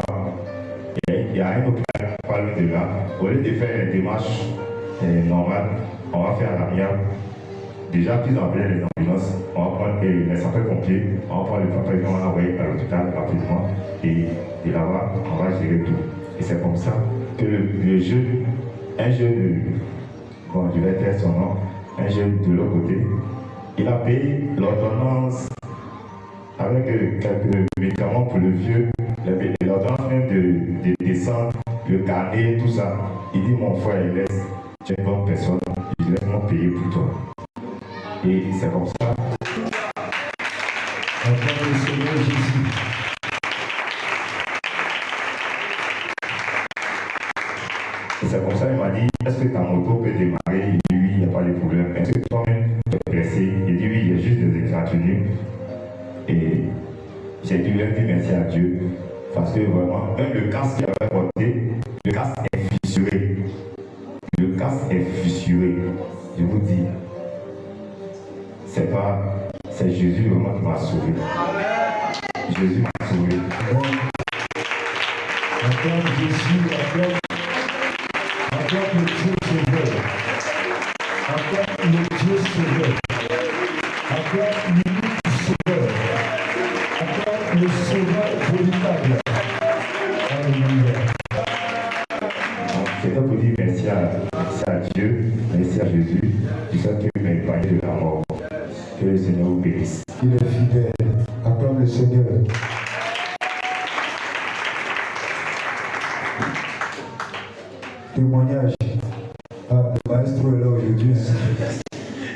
il y a un hôpital pas loin de là. Au lieu de faire les démarches normales, on va faire l'amiable. Déjà, qu'ils ont appelé les ambulances, on va prendre les sapeurs-pompiers, on va prendre le papa et on va l'envoyer à l'hôpital rapidement. Et là-bas, on va gérer tout. Et c'est comme ça que le jeune, un jeune, bon, je vais taire son nom, un jeune de l'autre côté, il a payé l'ordonnance avec quelques médicaments pour le vieux, l'ordonnance même de descendre, le carnet, tout ça. Il dit, mon frère, tu es une bonne personne, laisse-moi payer pour toi. Et c'est comme ça. Acclame le Seigneur Jésus. C'est comme ça qu'il m'a dit, est-ce que ta moto peut démarrer? Il dit oui, il n'y a pas de problème. Est-ce que toi-même tu es blessé? Il dit oui, il y a juste des égratignures. Et j'ai dû leur dire merci à Dieu. Parce que vraiment, même le casque qu'il avait porté, le casque est fissuré. Le casque est fissuré. Je vous dis, c'est Jésus vraiment qui m'a sauvé. Jésus m'a sauvé. Acclame Jésus, acclame le Dieu sauveur. Acclame le Dieu sauveur. Acclame l'unique sauveur. Acclame le sauveur véritable. Alléluia. C'est pour dire merci à Dieu, merci à Jésus, pour ça qu'il m'a épargné de la mort. Que le Seigneur vous bénisse. Il est fidèle. Acclame le Seigneur. Témoignage. Ah, le maestro est là aujourd'hui.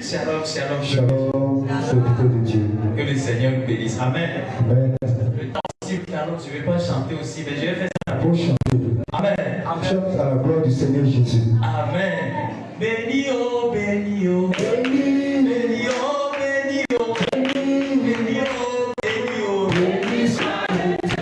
Shalom, shalom. Shalom, serviteur de Dieu. Que le Seigneur nous bénisse. Amen. Amen. Le temps aussi, Carlo, je ne vais pas chanter aussi, mais je vais faire ça. Pour chanter. Amen. Amen. Chante à la gloire du Seigneur Jésus. Amen. Béni, oh, béni, oh. Béni, béni, oh, béni, oh. Béni, béni, oh, béni, oh. Béni soit le Dieu.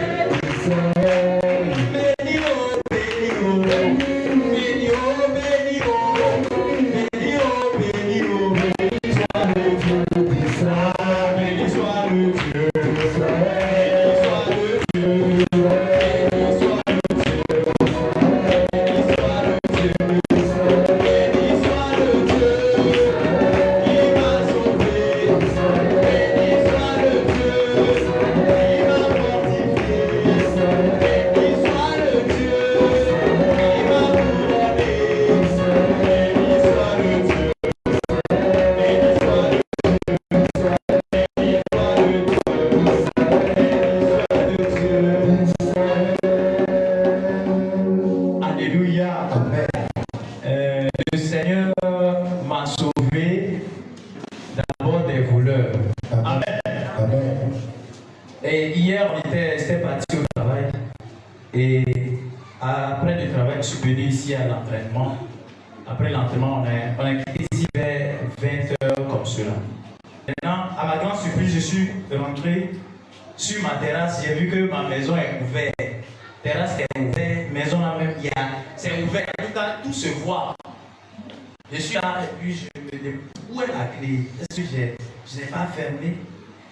Béni, oh, béni, oh. Béni, oh, béni, oh. Béni, oh, béni, oh. Béni soit le Dieu d'Israël. Béni soit le Dieu d'Israël. Béni soit le Dieu. Béni soit le Dieu. Béni soit le Dieu. Béni soit le Dieu qui m'a sauvé. Béni soit le Dieu qui m'a fortifié. Béni soit le Dieu qui m'a couronné. Béni soit le Dieu. Béni soit le Alléluia. Le Seigneur m'a sauvé d'abord des voleurs. Amen. Amen. Et hier, c'était parti au travail. Et après le travail, je suis venu ici à l'entraînement. Après l'entraînement, on a quitté ici vers 20h comme cela. Maintenant, à ma grande surprise, je suis rentré sur ma terrasse. J'ai vu que ma maison est ouverte. Terrasse est ouverte, maison là même, c'est ouvert. Tout se voit. Je suis là et puis je me dis, où est la clé? Est-ce que je n'ai pas fermé?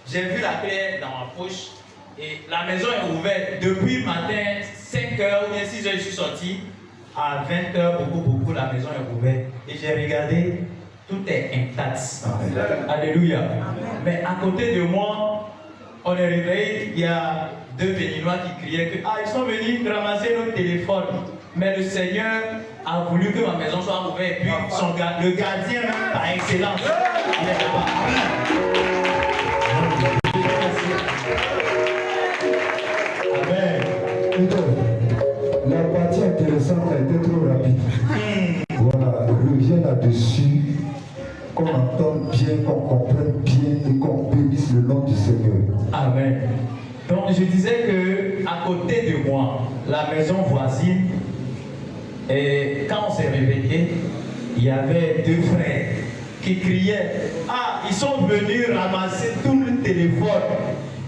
J'ai vu la clé dans ma poche et la maison est ouverte. Depuis matin, 5h ou bien 6h, je suis sorti. À 20h, beaucoup, la maison est ouverte. Et j'ai regardé, tout est intact. Alléluia. Mais à côté de moi, on est réveillé, il y a 2 Béninois qui criaient que ils sont venus ramasser nos téléphones. Mais le Seigneur a voulu que ma maison soit ouverte. Et puis le gardien, même par excellence, il est là-bas. Amen. La partie intéressante a été trop rapide. Voilà, reviens là-dessus, qu'on entende bien, qu'on comprenne bien et qu'on bénisse le nom du Seigneur. Amen. Donc je disais que à côté de moi, la maison voisine, et quand on s'est réveillé, il y avait 2 frères qui criaient, ils sont venus ramasser tout le téléphone.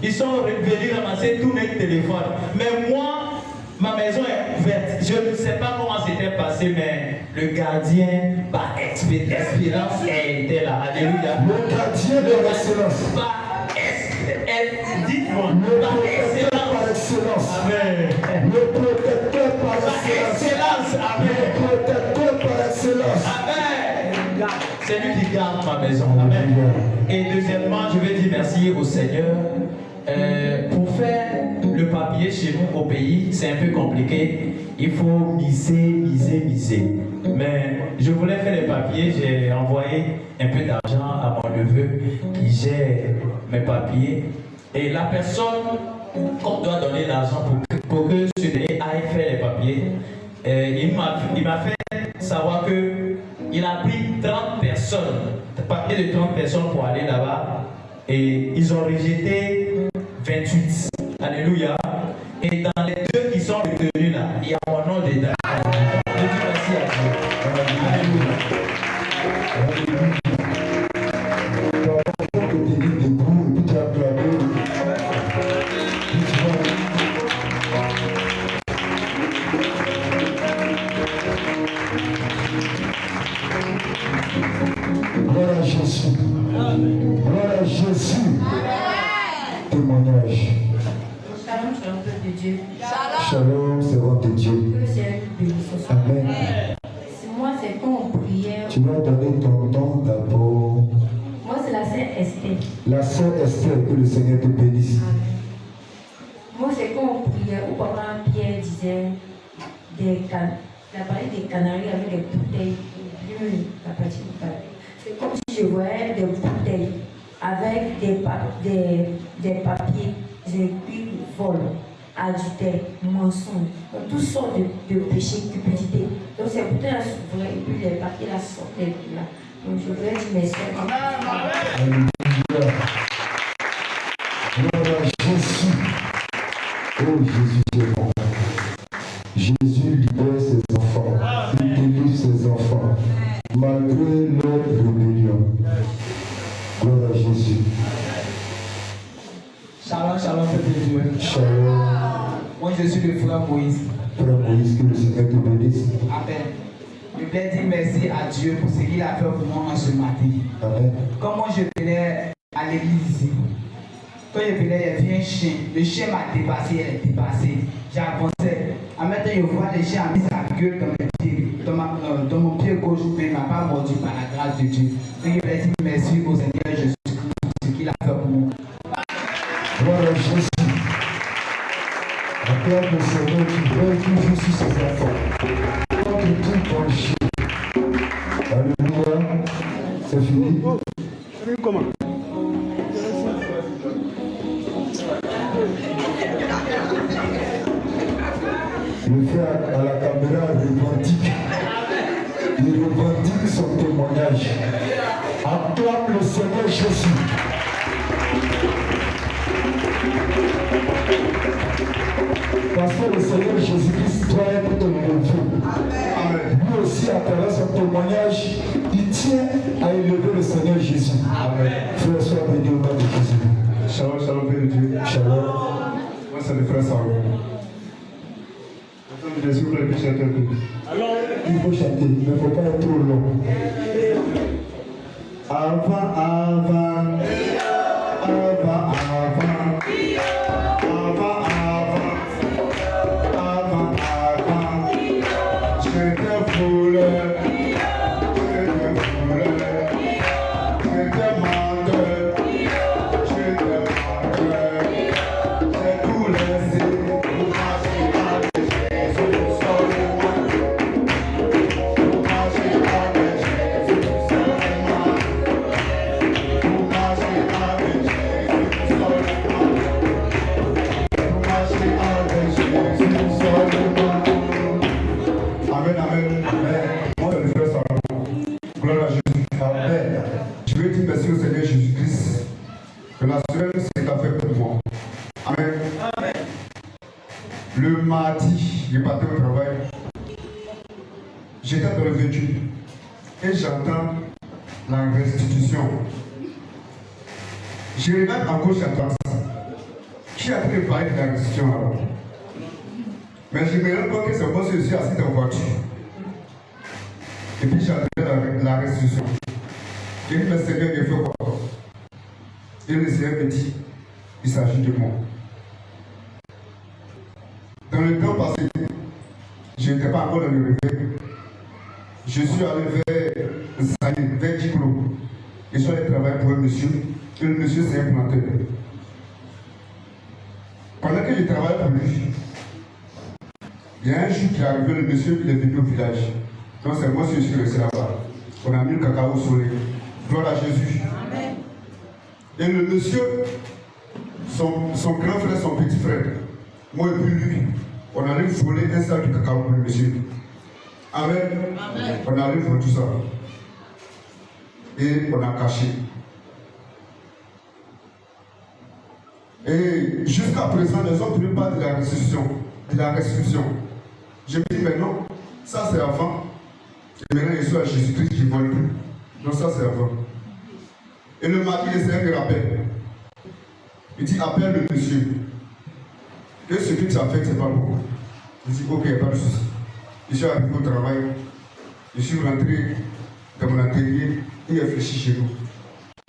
Ils sont venus ramasser tous les téléphones. Mais moi, ma maison est ouverte. Je ne sais pas comment c'était passé, mais le gardien par expérience était là. Alléluia. Le gardien de l'excellence. Dites-moi, par excellence. Amen. Le protecteur par excellence. Amen. Le protecteur par excellence. Amen. C'est lui qui garde ma maison. Amen. Et deuxièmement, je vais dire merci au Seigneur. Pour faire le papier chez nous au pays, c'est un peu compliqué. Il faut miser. Mais je voulais faire les papiers, j'ai envoyé un peu d'argent à mon neveu qui gère mes papiers. Et la personne qu'on doit donner l'argent pour que ce dernier aille faire les papiers, il m'a fait savoir qu'il a pris 30 personnes papier de 30 personnes pour aller là-bas. Et ils ont rejeté 28. Alléluia. Et dans les 2 qui sont retenus là, il y a mon nom dedans. Je dis merci à Dieu. Alléluia. Gloire à Jésus. Gloire à Jésus. Témoignage. Shalom, shalom, peuple de Dieu. Shalom, servant de Dieu. Que le Seigneur nous bénisse ce soir. Amen. Moi, c'est quand on priait. Tu vas donner ton nom d'abord. Moi, c'est la sœur Esther. La sœur Esther, que le Seigneur te bénisse. Moi, c'est quand on priait où papa Pierre disait il a parlé des canaries avec des bouteilles. La partie du palais. C'est comme si je voyais des bouteilles avec des papiers, des vol, adultère, mensonge, donc toutes sortes de péchés, cupidité. Donc ces bouteilles-là s'ouvraient et puis les papiers-là sortaient de là. Donc je voudrais dire merci. Alléluia. Gloire à Jésus. Oh Jésus, c'est bon. Jésus libère ses enfants. Il délivre ses enfants. Malgré leur rébellion. Gloire à Jésus. Shalom, shalom, peuple de Dieu. Shalom. Moi, je suis le frère Moïse. Frère Moïse, que le Seigneur te bénisse. Amen. Je voulais dire merci à Dieu pour ce qu'il a fait pour moi en ce matin. Amen. Quand moi je venais à l'église ici, quand je venais, il y avait un chien. Le chien m'a dépassé, elle est dépassée. J'avançais. En même temps, je vois le chien a mis sa gueule dans mes pieds, dans mon pied gauche, mais il ne m'a pas mordu par la grâce de Dieu. Donc je voulais dire merci au Seigneur Jésus-Christ pour ce qu'il a fait pour moi. Gloire à Jésus. Acclame le Seigneur qui veille toujours sur ses enfants. Contre tout péché. Alléluia. C'est fini. Comment? Le frère à la caméra revendique. Il revendique son témoignage. Acclame le Seigneur Jésus. Parce que le Seigneur Jésus-Christ doit être élevé. Lui aussi, à travers son témoignage, il tient à élever le Seigneur Jésus. Amen. Frère, sois béni au nom de Jésus. Shalom, shalom, Père de Dieu. Shalom. Moi, c'est le frère Sarou. Jésus, vous pouvez chanter un peu. Il faut chanter, mais il ne faut pas être trop long. Avant, avant. Avant, avant. Avant, avant. Avant, avant. J'étais voleur. J'étais voleur. J'étais menteur. J'étais menteur. J'ai tout laissé pour marcher avec Jésus seulement. Pour marcher avec Jésus seulement. Pour marcher avec Jésus seulement. Pour marcher avec Jésus seulement. Amen, amen, amen. Moi, c'est le frère Salomon. Gloire à Jésus. Amen. Je veux dire merci au Seigneur Jésus-Christ de la semaine c'est qu'a fait pour moi. Amen. Amen. Le mardi, je partais au travail. J'étais dans le véhicule et j'entends la restitution. Je regarde à gauche et à droite. Qui a pu parler de la restitution alors? Mais je me rends compte que c'est moi qui suis assis dans la voiture. Et puis j'entendais la restitution. J'ai dit, mais Seigneur, il fait quoi? Et le Seigneur me dit, il s'agit de moi. Dans le temps passé, je n'étais pas encore dans le réveil. Je suis allé vers Djibro. Je suis allé travailler pour un monsieur. Et le monsieur s'est implanté. Pendant que je travaillais pour lui, il y a un jour qui est arrivé, le monsieur qui est venu au village. Donc c'est moi qui suis resté là-bas. On a mis le cacao au soleil. Gloire à Jésus. Amen. Et le monsieur, son grand frère, son petit frère, moi et puis lui, on allait voler un sac de cacao pour le monsieur. Amen. Amen. On allait voler tout ça. et on a caché. Et jusqu'à présent, les hommes ne parlent pas de la restitution. De la restitution. Je me dis, mais non, ça c'est avant. Et maintenant, je suis à Jésus-Christ, je ne vole plus. Donc ça c'est avant. Et le mari, le Seigneur me rappelle. Il dit, appelle le monsieur. Que ce que tu as fait, c'est pas bon. Je dis, ok, il n'y a pas de souci. Je suis arrivé au travail. Je suis rentré dans mon atelier et réfléchi chez nous.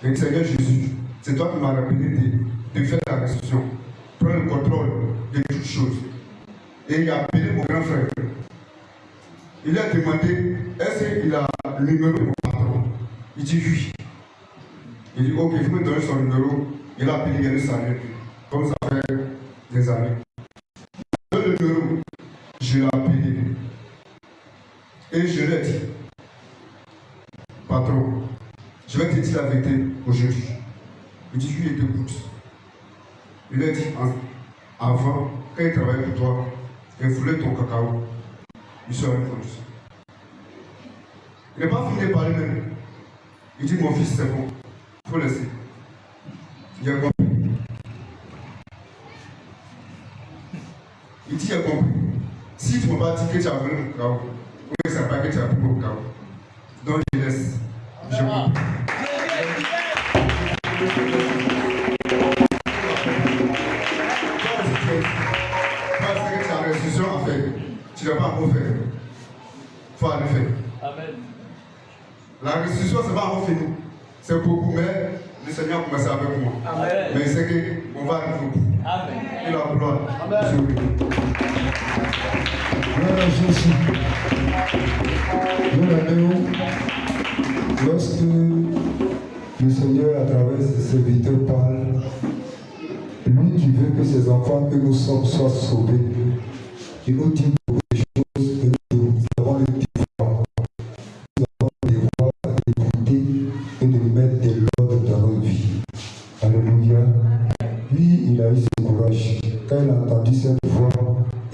Et le Seigneur Jésus, c'est toi qui m'as rappelé de faire la restitution. Prendre le contrôle de toutes choses. Et il a appelé mon grand frère. Il a demandé, est-ce qu'il a le numéro de mon patron? Il dit oui. Il dit, ok, il faut me donner son numéro. Il a appelé, il a le salaire. Comme ça fait des années. Le numéro, je l'ai appelé. Et je lui ai dit, patron, je vais te dire la vérité aujourd'hui. Il dit, oui, il t'écoute. Il a dit, avant, quand il travaillait pour toi, il voulait ton cacao. Il se rend compte. Il n'est pas fini de parler même. Il dit, mon fils, c'est bon. Il faut laisser. Il a compris. Il dit, il a compris. Si tu ne m'as pas dit que tu as volé mon cacao, ou que ça n'a pas que tu as pris mon cacao, donc je laisse. Je comprends. À faire. Tu n'as pas à faire. Il faut aller faire. Amen. La restitution, ce n'est pas en fini. C'est beaucoup, mais le Seigneur commence avec moi. Amen. Mais c'est qu'on va arriver au bout. Amen. Et la gloire. Amen. Gloire à Jésus. Nous l'aimons lorsque le Seigneur, à travers ses serviteurs, parle. Lui qui veut que ses enfants, que nous sommes, soient sauvés. Il nous dit des choses que nous avons le devoir. Nous avons le devoir d'écouter et de mettre de l'ordre dans nos vies. Alléluia. Lui, il a eu ce courage. Quand il a entendu cette voix,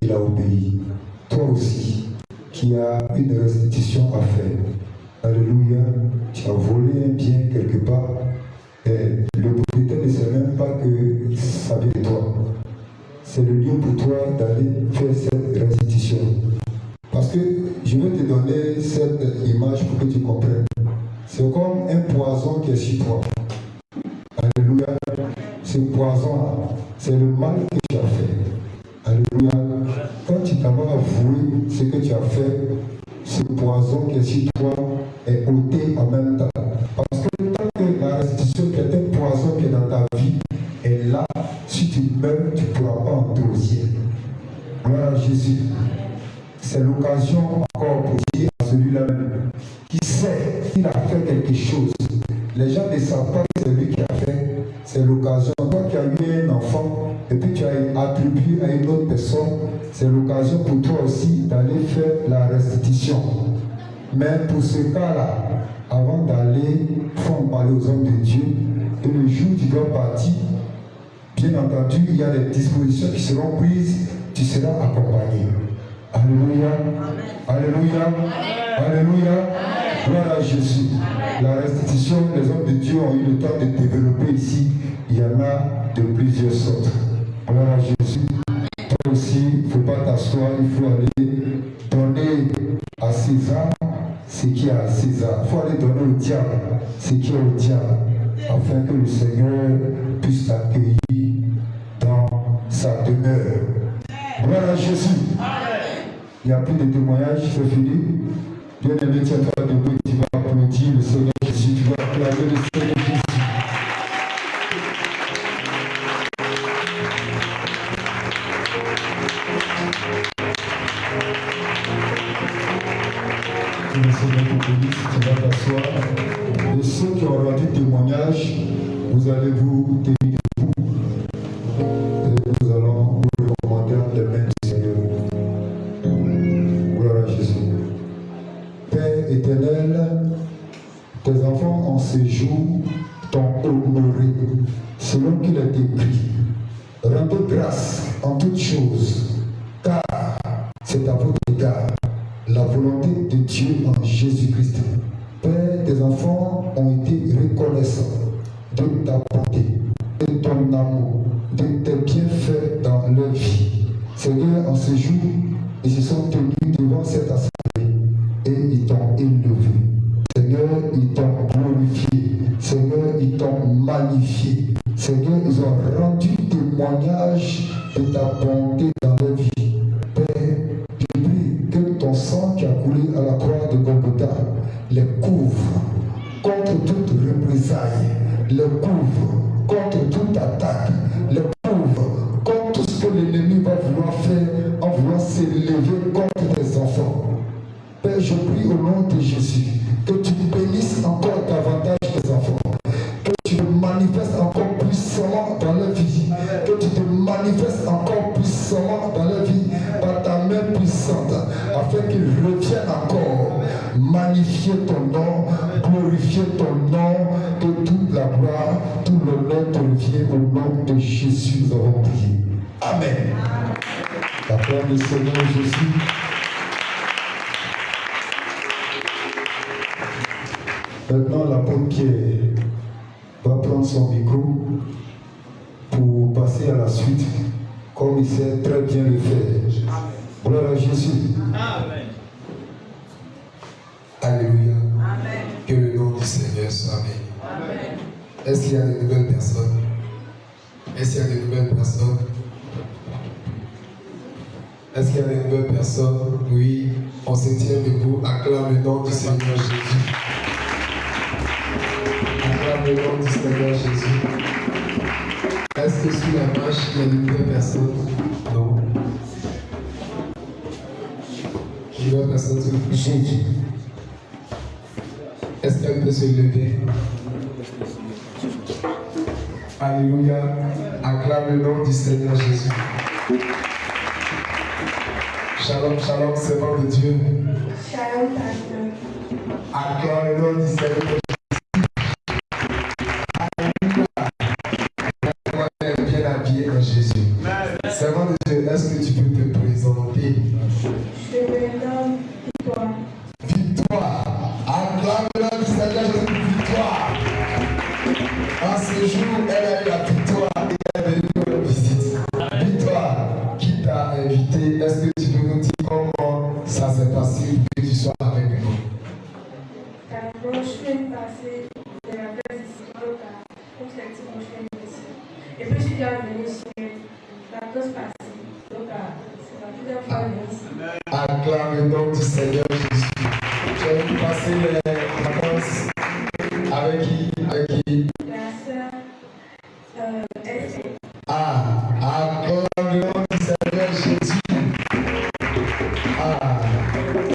il a obéi. Toi aussi, qui as une restitution à faire. Alléluia. Tu as volé un bien quelque part. Et le propriétaire ne sait même pas que ça vient de toi. C'est le lieu pour toi d'aller faire cette restitution. Parce que je vais te donner cette image pour que tu comprennes. C'est comme un poison qui est sur toi. Alléluia. Ce poison-là, c'est le mal que tu as fait. Alléluia. Quand tu t'en vas avouer ce que tu as fait, ce poison qui est sur toi est ôté en même temps. Parce que tant que la restitution qui est un poison qui est dans ta vie est là, si tu meurs, tu ne pourras pas entrer au ciel. Gloire à Jésus. C'est l'occasion encore pour dire à celui-là même qui sait qu'il a fait quelque chose. Les gens ne savent pas que c'est lui qui a fait. C'est l'occasion. Toi qui as eu un enfant et puis tu as attribué à une autre personne, c'est l'occasion pour toi aussi d'aller faire la restitution. Mais pour ce cas-là, avant d'aller, il faut en parler aux hommes de Dieu. Et le jour où tu dois partir, bien entendu, il y a des dispositions qui seront prises, tu seras accompagné. Alléluia. Alléluia. Alléluia. Gloire à Jésus. La restitution, les hommes de Dieu ont eu le temps de développer ici. Il y en a de plusieurs sortes. Gloire à Jésus. Toi aussi, il ne faut pas t'asseoir, il faut aller donner à César ce qui est à César. Il faut aller donner au diable ce qui est au diable, afin que le Seigneur puisse t'accueillir dans sa demeure. Gloire à Jésus. Il n'y a plus de témoignages, c'est fini. Bien aimé, tiens-toi debout, tu vas applaudir le Seigneur Jésus, tu vas acclamer le Seigneur Jésus. Que le Seigneur te bénisse, tu vas t'asseoir. Et ceux qui ont rendu témoignage, vous allez vous tenir debout. Et nous allons vous recommander les mains du Seigneur. Gloire à Jésus. Père éternel, tes enfants en ce jour t'ont honoré, selon qu'il est écrit. Rendez grâce en toutes choses, car c'est à votre égard la volonté de Dieu en Jésus-Christ. Père, tes enfants enfants ont été reconnaissants de ta bonté, de ton amour, de tes bienfaits dans leur vie. Seigneur, en ce jour, ils se sont tenus devant cette assemblée et ils t'ont élevé. Seigneur, ils t'ont glorifié. Seigneur, ils t'ont magnifié. Seigneur, ils ont rendu témoignage de ta bonté dans leur vie. Père, je prie que ton sang qui a coulé à la croix de Golgotha les couvre contre toute représailles, les couvre contre toute attaque, les couvre contre tout ce que l'ennemi va vouloir faire en voulant s'élever contre tes enfants. Père, je prie au nom de Jésus que tu bénisses encore davantage tes enfants, que tu te manifestes encore puissamment dans leur vie, que tu te manifestes encore puissamment dans leur vie par ta main puissante, afin qu'ils reviennent encore magnifier ton nom, glorifier ton nom, que toute la gloire, tout l'honneur te revient au nom de Jésus, nous avons prié. Amen. La paix du Seigneur Jésus. Maintenant, l'apôtre Pierre va prendre son micro pour passer à la suite, comme il sait très bien le faire. Gloire à Jésus. Amen. Alléluia. Amen. Que le nom du Seigneur soit béni. Amen. Est-ce qu'il y a de nouvelles personnes? Est-ce qu'il y a de nouvelles personnes? Est-ce qu'il y a de nouvelles personnes? Oui. On se tient debout. Acclame le nom du Seigneur Jésus. Acclame le nom du Seigneur Jésus. Est-ce que sous la marche, il y a de nouvelles personnes? Non. De nouvelles personnes sous Jésus. Est-ce qu'elle peut se lever? Alléluia. Acclame le nom du Seigneur Jésus. Shalom, shalom, servant de Dieu. Shalom, pasteur. Acclame le nom du Seigneur Jésus. Alléluia. Bien habillé en Jésus. Servant de Dieu, est-ce que tu peux te présenter? Je me nomme Victoire. Victoire. Acclame le nom du Seigneur Jésus pour Victoire. En ce jour, elle a eu la victoire et elle est venue nous rendre visite. Victoire, qui t'a invité? Est-ce que tu peux nous dire comment ça s'est passé pour que tu sois avec nous? D'abord, je suis passée de la place ici, comme c'est dit, je suis ici. Et puis, je suis déjà venue ici, la classe passée. Donc, c'est la plusieurs fois venue ici. Acclame le nom du Seigneur Jésus. Tu as pu passer les vacances avec qui? Avec qui? La sœur Esther. Acclame le nom du Seigneur Jésus.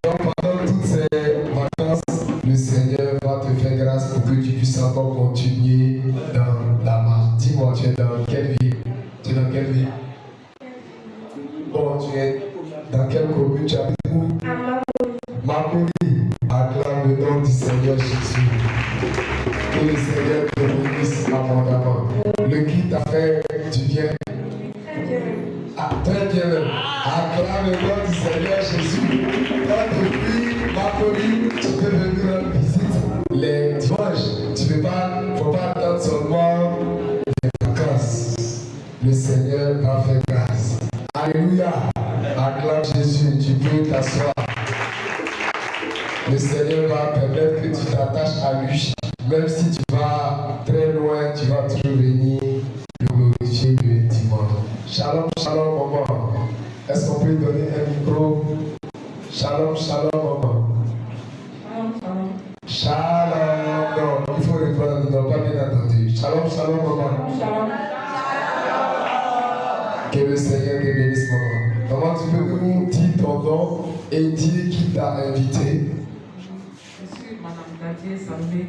Donc pendant toutes ces vacances, le Seigneur va te faire grâce pour que tu puisses encore continuer dans la marche. Dis-moi, tu es dans quelle ville? Tu es dans quelle ville? Bon, tu es dans quelle commune? Tu habites où? À Makoni. Acclame le nom du Seigneur Jésus. Que le Seigneur te bénisse abondamment. Le qui t'a fait du bien? Très bien même. Acclame le nom du Seigneur Jésus. Quand depuis Makoni, tu peux venir rendre visite les dimanches. Tu ne faut pas attendre seulement les vacances. Le Seigneur va faire grâce. Alléluia. Acclame Jésus. Tu peux t'asseoir. Le Seigneur va permettre que tu t'attaches à lui. Même si tu vas très loin, tu vas toujours venir le glorifier le dimanche. Shalom, shalom, maman. Est-ce qu'on peut donner un micro? Shalom, shalom, maman. Shalom. Non, il faut répondre, non, pas bien entendu. Shalom, shalom, maman. Shalom. Que le Seigneur te bénisse, maman. Maman, tu peux nous dire ton nom et dire qui t'a invité? Je suis Madame Gadier Sambé.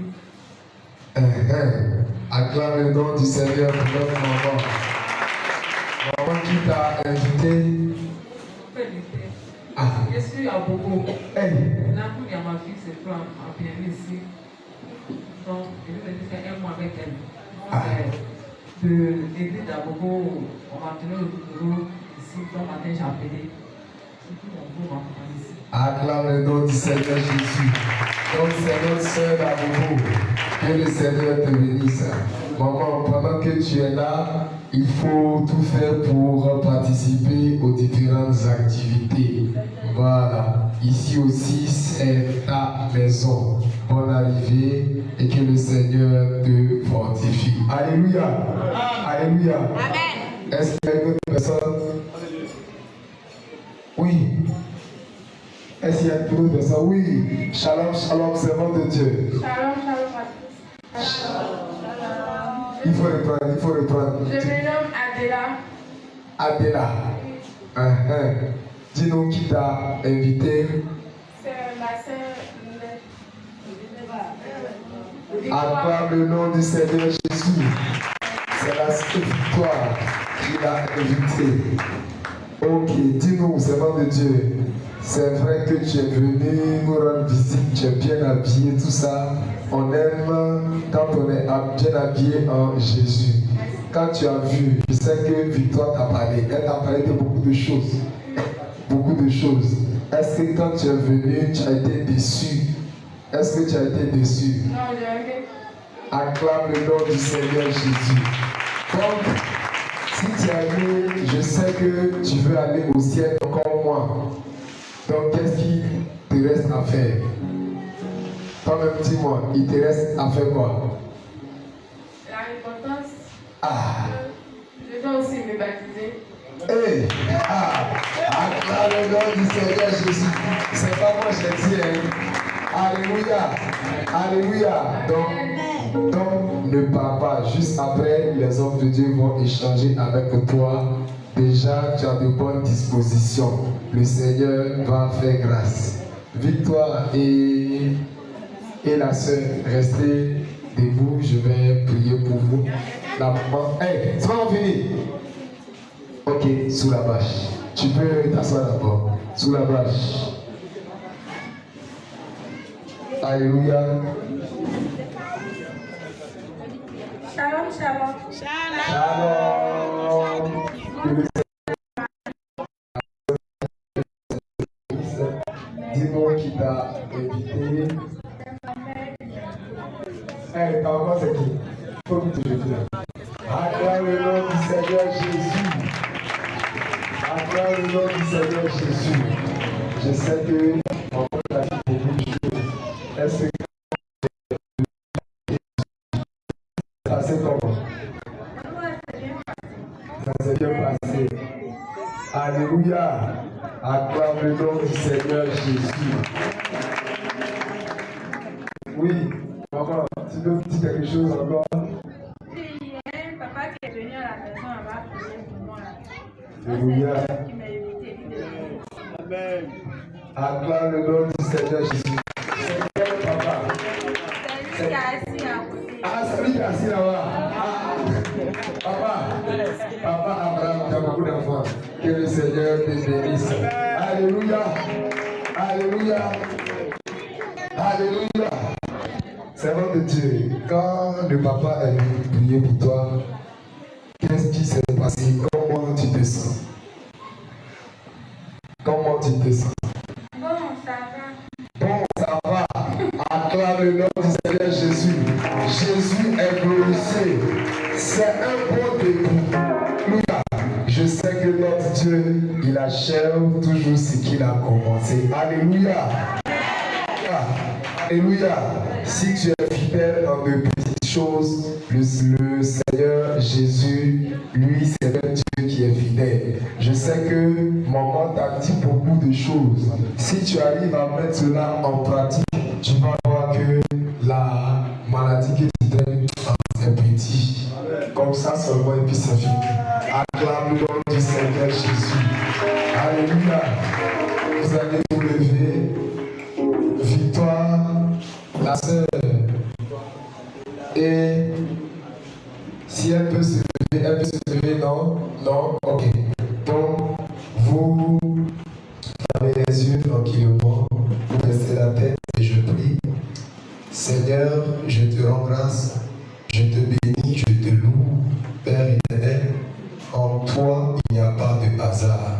Acclame le nom du Seigneur pour notre maman. Maman qui t'a invité. Je suis à Bobo. Hey. Là, il y a ma fille, c'est toi, ma bien ici. Donc, je vais venir faire un mois avec elle. De l'église d'Abobo, on m'a tenu au bureau ici, donc matin j'ai appelé. Acclame le nom du Seigneur Jésus. Donc c'est notre sœur d'amour. Que le Seigneur te bénisse. Maman, pendant que tu es là, il faut tout faire pour participer aux différentes activités. Voilà. Ici aussi, c'est ta maison. Bonne arrivée et que le Seigneur te fortifie. Alléluia. Alléluia. Amen. Est-ce qu'il y a une autre personne? Oui. Est-ce qu'il y a une autre personne? Oui. Shalom, shalom, servant de Dieu. Shalom, shalom à tous. Il faut reprendre, il faut reprendre. Je me nomme Adela. Adela. Dis-nous qui t'a invité. C'est ma sœur. Acclame le nom du Seigneur Jésus. C'est la seule victoire qui l'a invité. Ok, dis-nous, servant de Dieu. C'est vrai que tu es venu nous rendre visite, tu es bien habillé, tout ça. On aime quand on est bien habillé en Jésus. Quand tu as vu, je sais que Victoire t'a parlé. Elle t'a parlé de beaucoup de choses. Beaucoup de choses. Est-ce que quand tu es venu, tu as été déçu? Est-ce que tu as été déçu? Non, j'ai été. Acclame le nom du Seigneur Jésus. Donc, si tu es allé, je sais que tu veux aller au ciel comme moi. Donc, qu'est-ce qui te reste à faire? Toi-même, dis-moi, il te reste à faire quoi? La repentance. Ah! Je dois aussi me baptiser. Hey! Ah! Acclame le nom du Seigneur Jésus. C'est pas moi, j'ai dit, hein? Alléluia! Alléluia! Donc, ne pars pas. Juste après, les hommes de Dieu vont échanger avec toi. Déjà, tu as de bonnes dispositions. Le Seigneur va faire grâce. Victoire et la sœur, restez debout. Je vais prier pour vous. La maman. Hey, c'est pas fini. Ok, sous la bâche. Tu peux t'asseoir d'abord. Sous la bâche. Alléluia. Shalom, shalom. Shalom. Dis-moi qui t'a invité. Hey, ta maman c'est qui? Faut que tu le dises. Acclame le nom du Seigneur Jésus. Acclame le nom du Seigneur Jésus. Je sais que maman t'a dit beaucoup de choses. Est-ce que ça s'est comment? Ça s'est bien passé. Alléluia. Acclame le nom du Seigneur Jésus. Oui, maman, tu peux dire quelque chose encore? Oui, il y a un papa qui est venu à la maison, elle m'a prié pour moi. Alléluia. Qui m'a invité. Amen. Acclame le nom du Seigneur Jésus. Seigneur papa. C'est lui qui est assis à côté. Ah, c'est lui qui est assis là-bas. Papa Abraham, tu as beaucoup d'enfants. Que le Seigneur te bénisse. Alléluia. Alléluia. Alléluia. Servant de Dieu, quand le papa est venu prier pour toi, qu'est-ce qui s'est passé? Comment tu te sens? Comment tu te sens? Bon, ça va. Bon, ça va. Acclame le nom du Seigneur Jésus. Jésus est glorifié. C'est un bon début. Alléluia. Je sais que notre Dieu, il achève toujours ce qu'il a commencé. Alléluia. Alléluia. Si tu es fidèle dans de petites choses, le Seigneur Jésus, lui, c'est un Dieu qui est fidèle. Je sais que maman t'a dit beaucoup de choses. Si tu arrives à mettre cela en pratique, tu vas voir que la maladie que tu traînes est petit. Comme ça seulement et puis c'est fini. Acclame le nom du Seigneur Jésus. Alléluia. Vous allez vous lever. Victoire, la sœur. Et si elle peut se lever, non? Non? Ok. Donc, vous fermez les yeux tranquillement, vous baissez la tête et je prie. Seigneur, je te rends grâce, je te bénis, je te loue, Père éternel. En toi, il n'y a pas de hasard.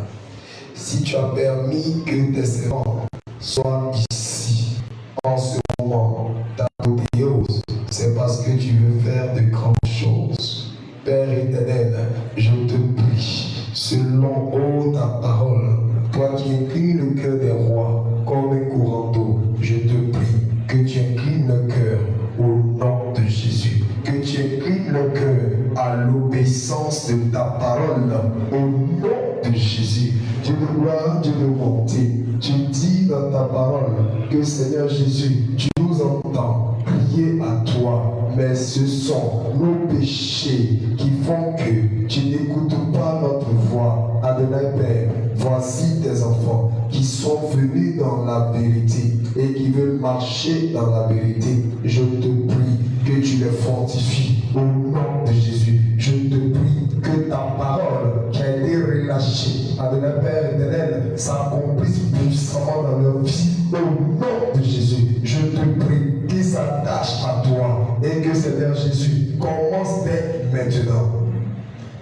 si tu as permis que tes servants soient ici en ce moment d'apothéose, c'est parce que tu veux faire de grandes choses. Père éternel, je te prie, selon ta parole, toi qui inclines le cœur des rois comme un courant d'eau, je te prie que tu inclines le cœur au nom de Jésus, que tu inclines le cœur à l'obéissance de ta parole au nom de Jésus. Dieu de gloire, Dieu de bonté, tu dis dans ta parole que Seigneur Jésus, tu nous entends crier à toi, mais ce sont nos péchés qui font que tu n'écoutes pas notre voix. Adonai Père, voici tes enfants qui sont venus dans la vérité et qui veulent marcher dans la vérité. Je te prie que tu les fortifies au nom de Jésus. Je te prie que ta parole qui a été relâchée, Adonai Père éternel, s'accomplisse puissamment dans leur vie au nom de Jésus. Je te prie qu'ils s'attachent à toi et que Seigneur Jésus commence dès maintenant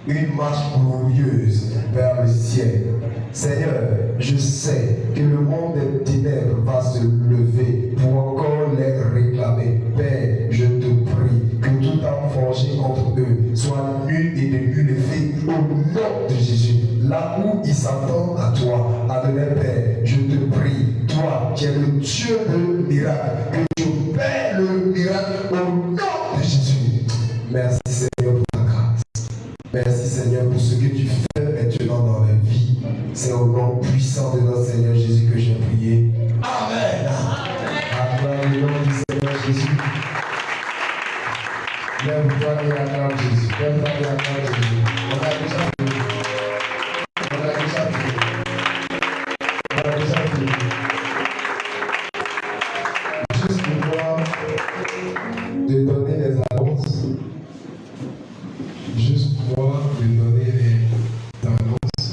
une marche glorieuse vers le ciel. Seigneur, je sais que le monde des ténèbres va se lever pour encore les réclamer. Père, je te prie que tout âme forgée contre eux soit nulle et de nul effet au nom de Jésus. Là où ils s'attendent à toi, Adonai Père, je te prie, toi qui es le Dieu de miracle, que tu opères le miracle au nom de Jésus. Merci Seigneur pour ta grâce. Merci Seigneur pour ce que tu fais maintenant dans la vie. C'est au nom puissant de notre Seigneur Jésus que j'ai prié. Amen. Acclame le nom du Seigneur Jésus. Lève-toi et acclame Jésus. Lève-toi et acclame Jésus. On a déjà prié. On a déjà prié. On a déjà prié. Juste pouvoir te donner les annonces. Juste pouvoir te donner les annonces.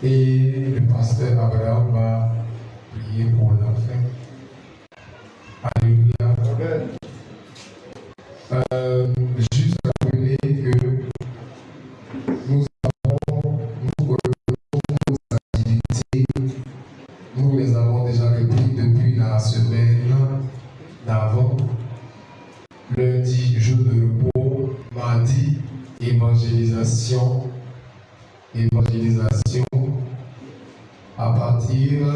Et le pasteur Abraham va prier pour la fin. Alléluia. Juste rappeler que nous avons nos activités. Nous les avons déjà repris depuis la semaine d'avant. Lundi, jour de repos. Mardi, évangélisation à partir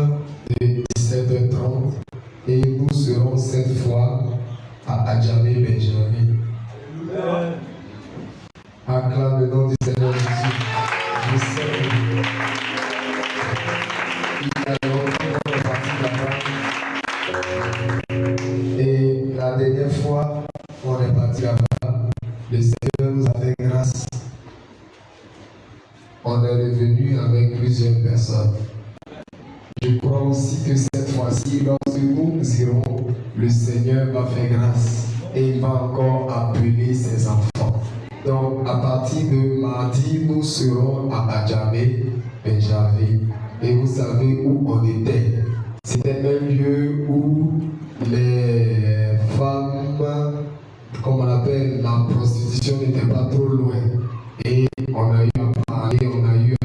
de 17h30 et nous serons cette fois à Adjamé Benjamin. Acclame le nom du Seigneur Jésus. Je sais que il y a longtemps qu'on est parti là-bas. Et la dernière fois qu'on est parti là-bas, le Seigneur nous a fait grâce. On est revenu avec plusieurs personnes. Je crois aussi que cette fois-ci, lorsque nous irons, le Seigneur va faire grâce et il va encore appeler ses enfants. Donc, à partir de mardi, nous serons à Adjamé, Benjamin. Et vous savez où on était. C'était un lieu où les femmes, comme on appelle, la prostitution n'était pas trop loin. Et on a eu à parler, on a eu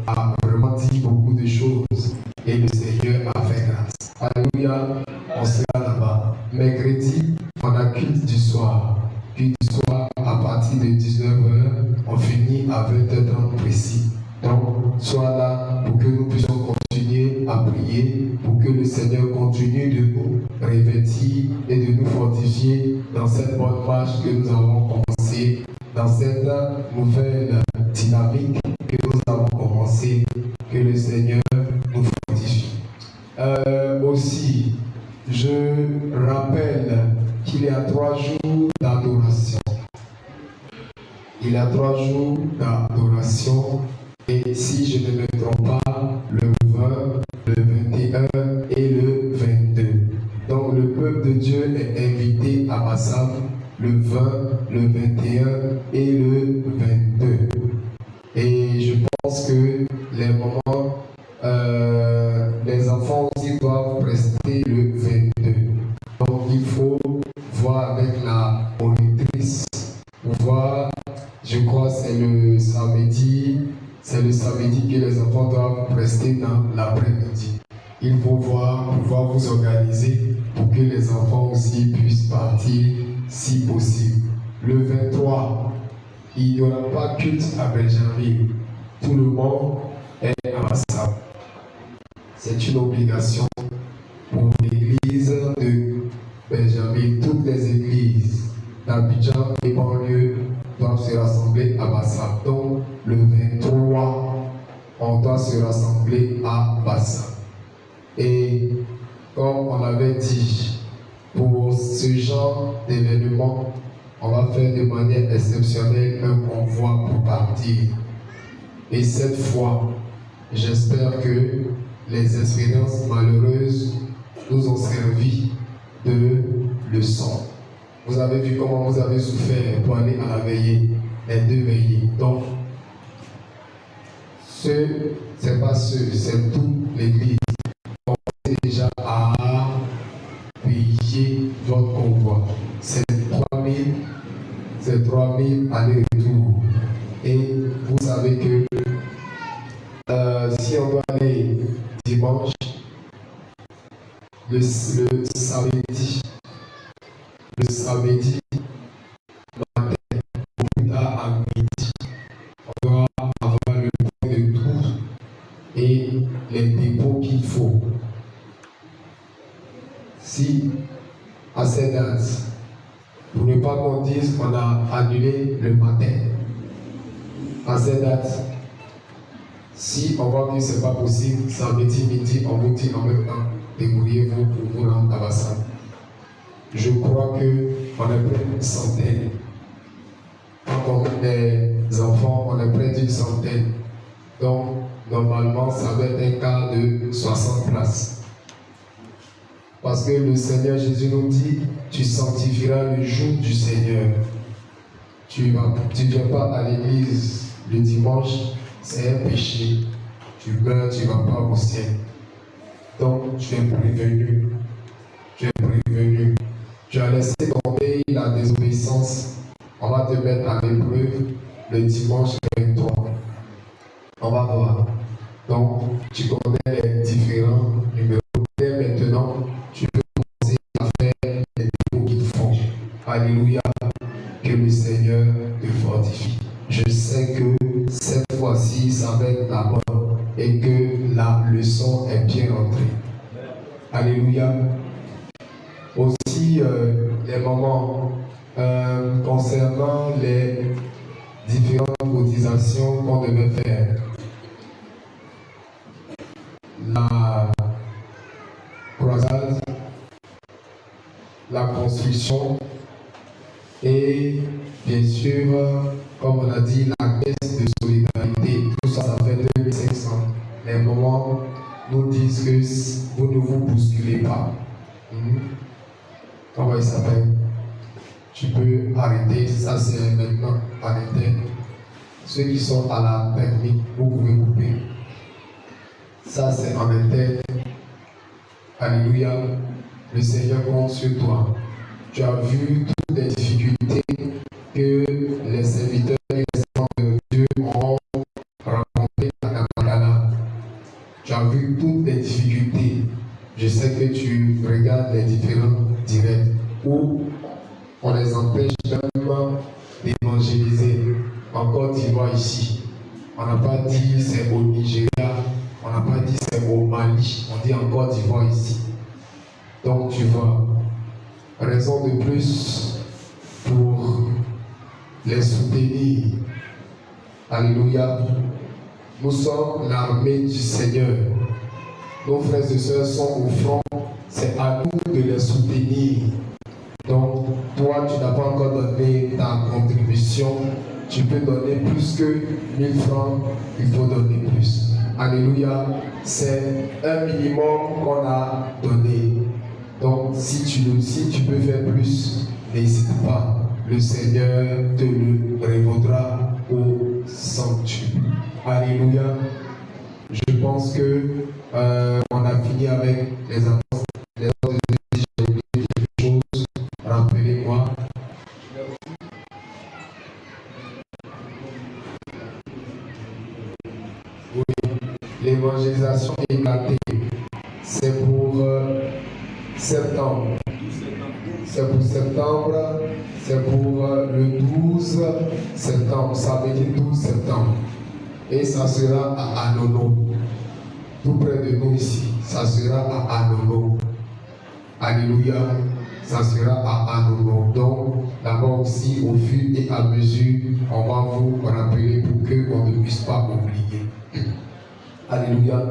à vraiment dire beaucoup de choses. Et le Seigneur a fait grâce. Alléluia, on sera là-bas. Mercredi, on a culte du soir. Culte du soir, à partir de 19h, on finit à 20h30 précis. Donc, sois là pour que nous puissions continuer à prier, pour que le Seigneur continue de nous revêtir et de nous fortifier dans cette bonne marche que nous avons commencée, dans cette nouvelle dynamique que nous avons commencée, que le Seigneur nous fortifie. Aussi, je rappelle qu'il y a 3 jours d'adoration. Il y a 3 jours d'adoration. Et si je ne me trompe pas, le 20, le 21 et le 22. Donc le peuple de Dieu est invité à Massam le 20, le 21 et le 22. Et je pense que les moments, les enfants aussi doivent prester le 22. Donc il faut voir avec la monitrice, voir, je crois c'est le samedi que les enfants doivent rester dans l'après-midi. Il faut pouvoir vous organiser pour que les enfants aussi puissent partir si possible. Le 23, il n'y aura pas culte à Benjamin. Tout le monde est à Bassam. C'est une obligation pour l'église de Benjamin. Toutes les églises d'Abidjan et banlieue doivent se rassembler à Bassam. Donc, le 23, on doit se rassembler à Bassam. Et comme on avait dit, pour ce genre d'événement, on va faire de manière exceptionnelle un convoi pour partir. Et cette fois, j'espère que les expériences malheureuses nous ont servi de leçon. Vous avez vu comment vous avez souffert pour aller à la veillée, les 2 veillées. Donc, c'est pas ceux, c'est toute l'église. On est déjà à payer votre convoi. C'est 3000 aller-retour. Et vous savez que si on doit aller dimanche, le samedi matin, au plus tard à midi, on doit avoir le point de tour et les dépôts qu'il faut. Si à cette date, pour ne pas qu'on dise qu'on a annulé le matin, à cette date, si on voit que ce n'est pas possible, samedi midi, on vous dit en même temps, débrouillez-vous pour vous rendre à Bassam. Je crois qu'on est près d'une centaine. Quand on a des enfants, on est près d'une centaine. Donc, normalement, ça va être un cas de 60 places. Parce que le Seigneur Jésus nous dit, tu sanctifieras le jour du Seigneur. Tu ne viens pas à l'église le dimanche, c'est un péché. Tu meurs, tu ne vas pas au ciel. Donc, tu es prévenu. Tu es prévenu. Tu as laissé tomber la désobéissance. On va te mettre à l'épreuve le dimanche 23. On va voir. Donc, tu connais les différents numéros. Dès maintenant, tu peux commencer à faire les dépôts qu'il faut. Alléluia. Que le Seigneur te fortifie. Je sais que cette fois-ci, ça va être la bonne et que la leçon est bien rentrée. Alléluia. Aussi, les moments concernant les différentes cotisations qu'on devait faire. La croisade, la construction et bien sûr, comme on a dit, la caisse de solidarité. Tout ça, ça fait 2500. Les moments nous disent que vous ne vous bousculez pas. Comment il s'appelle? Tu peux arrêter, ça c'est maintenant à l'interne. Ceux qui sont à la permis, vous pouvez couper. Ça c'est en interne. Alléluia. Le Seigneur compte sur toi. Tu as vu toutes les difficultés que les serviteurs et les servants de Dieu ont rencontrées à Kamakana. Tu as vu toutes les difficultés. Je sais que tu regardes les différents directs où on les empêche même d'évangéliser. En Côte d'Ivoire ici, on n'a pas dit c'est au Nigeria, on n'a pas dit c'est au Mali, on dit en Côte d'Ivoire ici. Donc tu vois, raison de plus pour les soutenir. Alléluia. Nous sommes l'armée du Seigneur. Nos frères et sœurs sont au front. C'est à nous de les soutenir. Donc, toi, tu n'as pas encore donné ta contribution. Tu peux donner plus que 1000 francs. Il faut donner plus. Alléluia. C'est un minimum qu'on a donné. Donc, si tu peux faire plus, n'hésite pas. Le Seigneur te le révaudra au sanctuaire. Alléluia. Je pense que on a fini avec les annonces. Les autres, j'ai oublié quelque chose. Rappelez-moi. Oui. l'évangélisation éclatée. C'est pour septembre. C'est pour septembre. C'est pour le 12 septembre. Ça veut dire 12 septembre. Et ça sera à Anono. Tout près de nous ici. Ça sera à Anono. Alléluia. Ça sera à Anono. Donc, d'abord aussi, au fur et à mesure, on va vous rappeler pour qu'on ne puisse pas oublier. Alléluia.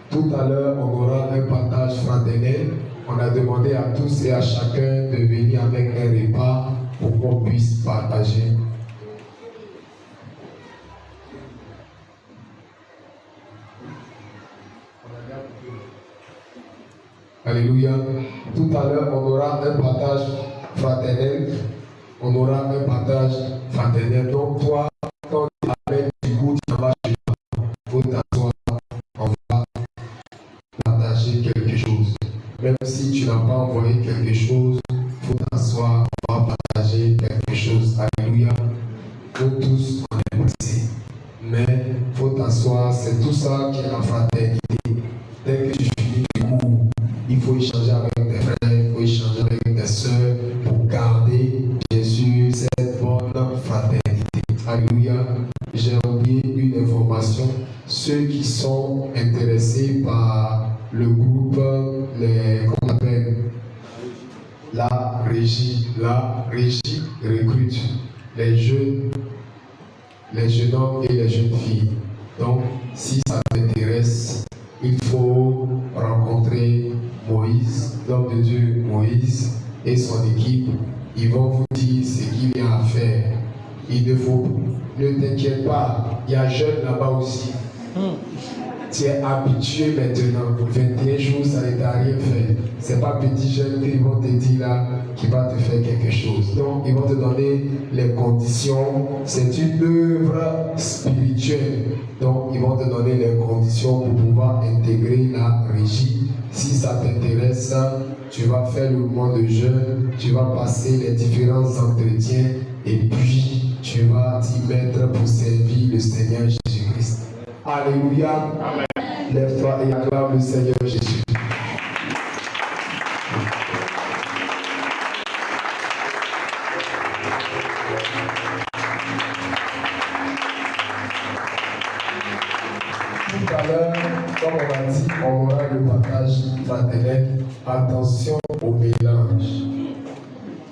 Tout à l'heure, on aura un partage fraternel. On a demandé à tous et à chacun de venir avec un repas pour qu'on puisse partager. Alléluia. Tout à l'heure, on aura un partage fraternel. On aura un partage fraternel. Donc, toi, quand tu amènes du goût, tu vas chez toi. Il faut t'asseoir. On va partager quelque chose. Même si tu n'as pas envoyé quelque chose, il faut t'asseoir. On va partager quelque chose. Alléluia. Nous tous, on est pressés. Mais il faut t'asseoir. C'est tout ça qui est la fraternité. Dès que tu finis du cours, il faut échanger avec tes frères, il faut échanger avec tes soeurs pour garder, bien sûr, cette bonne fraternité. Alléluia. J'ai oublié une information. Ceux qui sont intéressés par le groupe, qu'on appelle la régie recrute les jeunes hommes et les jeunes filles. Donc, si ça t'intéresse, il faut rencontrer Moïse, l'homme de Dieu Moïse et son équipe. Ils vont vous dire ce qu'il y a à faire. Ne t'inquiète pas, il y a jeunes là-bas aussi. Tu es habitué maintenant. 21 jours, ça ne t'a rien fait. Ce n'est pas petit jeune qu'ils vont te dire là qui va te faire quelque chose. Donc, ils vont te donner les conditions. C'est une œuvre spirituelle. Donc, ils vont te donner les conditions pour pouvoir intégrer la régie. Si ça t'intéresse, tu vas faire le mois de jeûne, tu vas passer les différents entretiens et puis tu vas t'y mettre pour servir le Seigneur Jésus-Christ. Alléluia. Amen. Lève-toi et acclame le Seigneur Jésus. Tout à l'heure, comme on a dit, on aura le partage fraternel. Attention au mélange.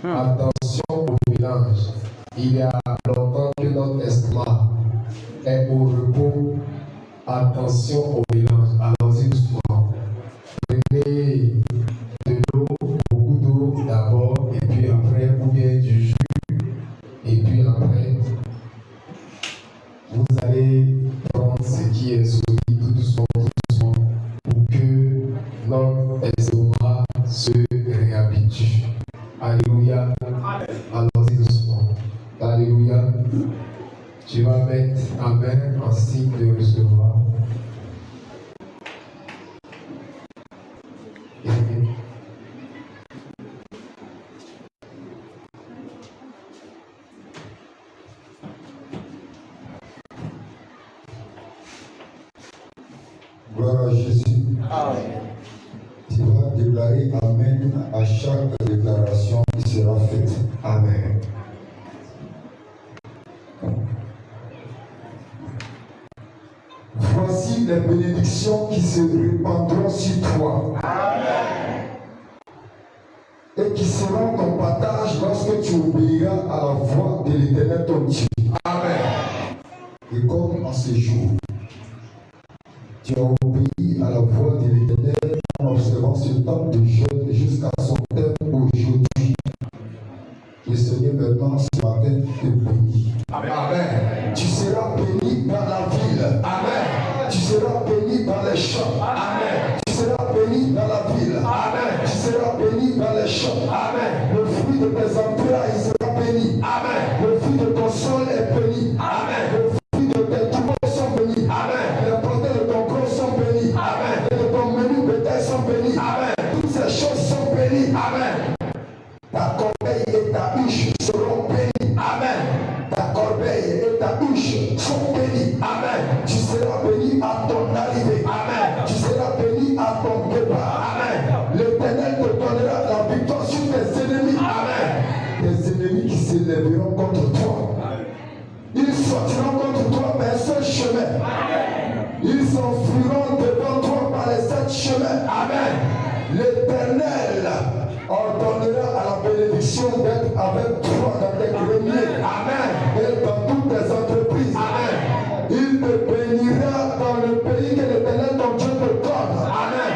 Attention au mélange. Il y a longtemps que notre estomac est au repos. Attention au mélange. Allons-y doucement. Prenez de l'eau, beaucoup d'eau d'abord, et puis après, ou bien du jus. Et puis après, vous allez prendre ce qui est solide tout doucement, pour que notre estomac se réhabitue. Alléluia. Allons-y doucement. Alléluia. Tu vas mettre ta main en signe de recevoir. Gloire à Jésus. Amen. Tu vas déclarer Amen à chaque déclaration qui sera faite. Amen. Voici les bénédictions qui se répandront sur toi. Amen. Et qui seront ton partage lorsque tu obéiras à la voix de l'Éternel ton Dieu. Amen. Et comme en ce jour, tu as obéi à la voix de l'Éternel en observant ce temps de jeûne jusqu'à son terme aujourd'hui. Le Seigneur maintenant ce matin te bénit. Amen. Amen. Tu seras béni dans la ville. Amen. Tu seras béni dans les champs. Amen. Tu seras béni dans la ville. Amen. Tu seras béni dans les champs. Amen. Le fruit de tes entrailles sera béni. Amen. Le fruit de ton sol est béni. Amen. Le fruit de tes troupeaux sont bénis. Amen. Les porteurs de ton corps sont bénis. Amen. Et de ton menu bétail sont bénis. Amen. Toutes ces choses sont bénies. Amen. Ta corbeille et ta huche seront bénies. Amen. Ta corbeille et ta huche sont bénies. Amen. Tu seras béni à ton arrivée. Amen. lèveront contre toi. Ils sortiront contre toi par un seul chemin. Ils s'enfuiront devant toi par les 7 chemins. Amen. L'Éternel ordonnera à la bénédiction d'être avec toi dans tes greniers. Amen. Et dans toutes tes entreprises. Amen. Il te bénira dans le pays que l'Éternel ton Dieu te donne. Amen.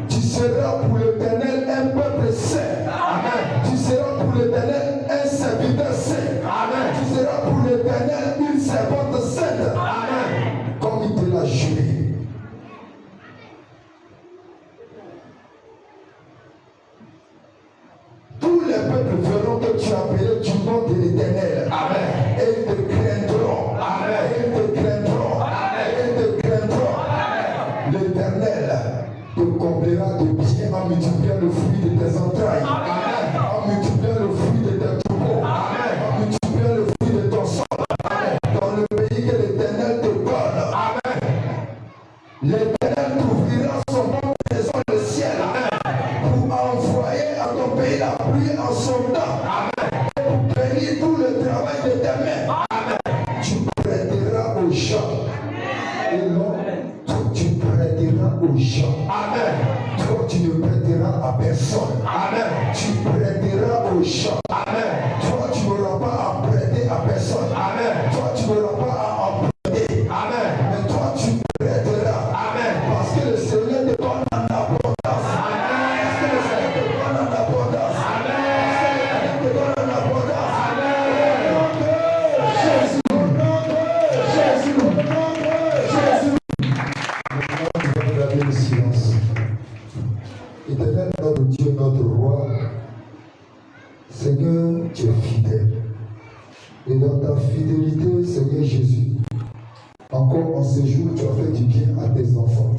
Tu seras pour l'Éternel un peuple saint. Amen. Tu seras pour l'Éternel un serviteur saint. Amen. Tu seras pour l'Éternel une servante sainte. Amen. Comme il te l'a juré. Tous les peuples verront que tu as appelé du nom de l'Éternel. Amen. Et ils te craindront. Amen. Et ils te craindront. Amen. Et ils te craindront. Amen. L'Éternel te comblera de bien en multipliant le fruit de tes entrailles. Amen. En multipliant le fruit de tes troupeaux. Amen. En multipliant le fruit de ton sang. Amen. Dans le pays que l'Éternel te donne. Amen. L'Éternel t'ouvrira son bon trésor le ciel. Amen. Pour envoyer à ton pays la pluie en son temps. Amen. Pour bénir tout le travail de tes mains. Amen. Tu prêteras aux gens. Et non, tu prêteras aux gens. Amen. Toi, tu ne prêteras à personne. Amen. Tu prêteras aux gens. Amen. Toi, tu n'auras pas à prêter à personne. Amen. Toi, tu n'auras pas à emprunter. Amen. Mais toi, tu prêteras. Amen. Parce que le Seigneur te donne en abondance. Amen. Parce que le Seigneur te donne en abondance. Amen. Parce que le Seigneur te donne en abondance. Amen. Au nom de Jésus. Au nom de Jésus. Au nom de Jésus. Maintenant, nous allons garder le silence. Éternel, notre Dieu, notre roi, Seigneur, tu es fidèle. Et dans ta fidélité, Seigneur Jésus, encore en ce jour, tu as fait du bien à tes enfants.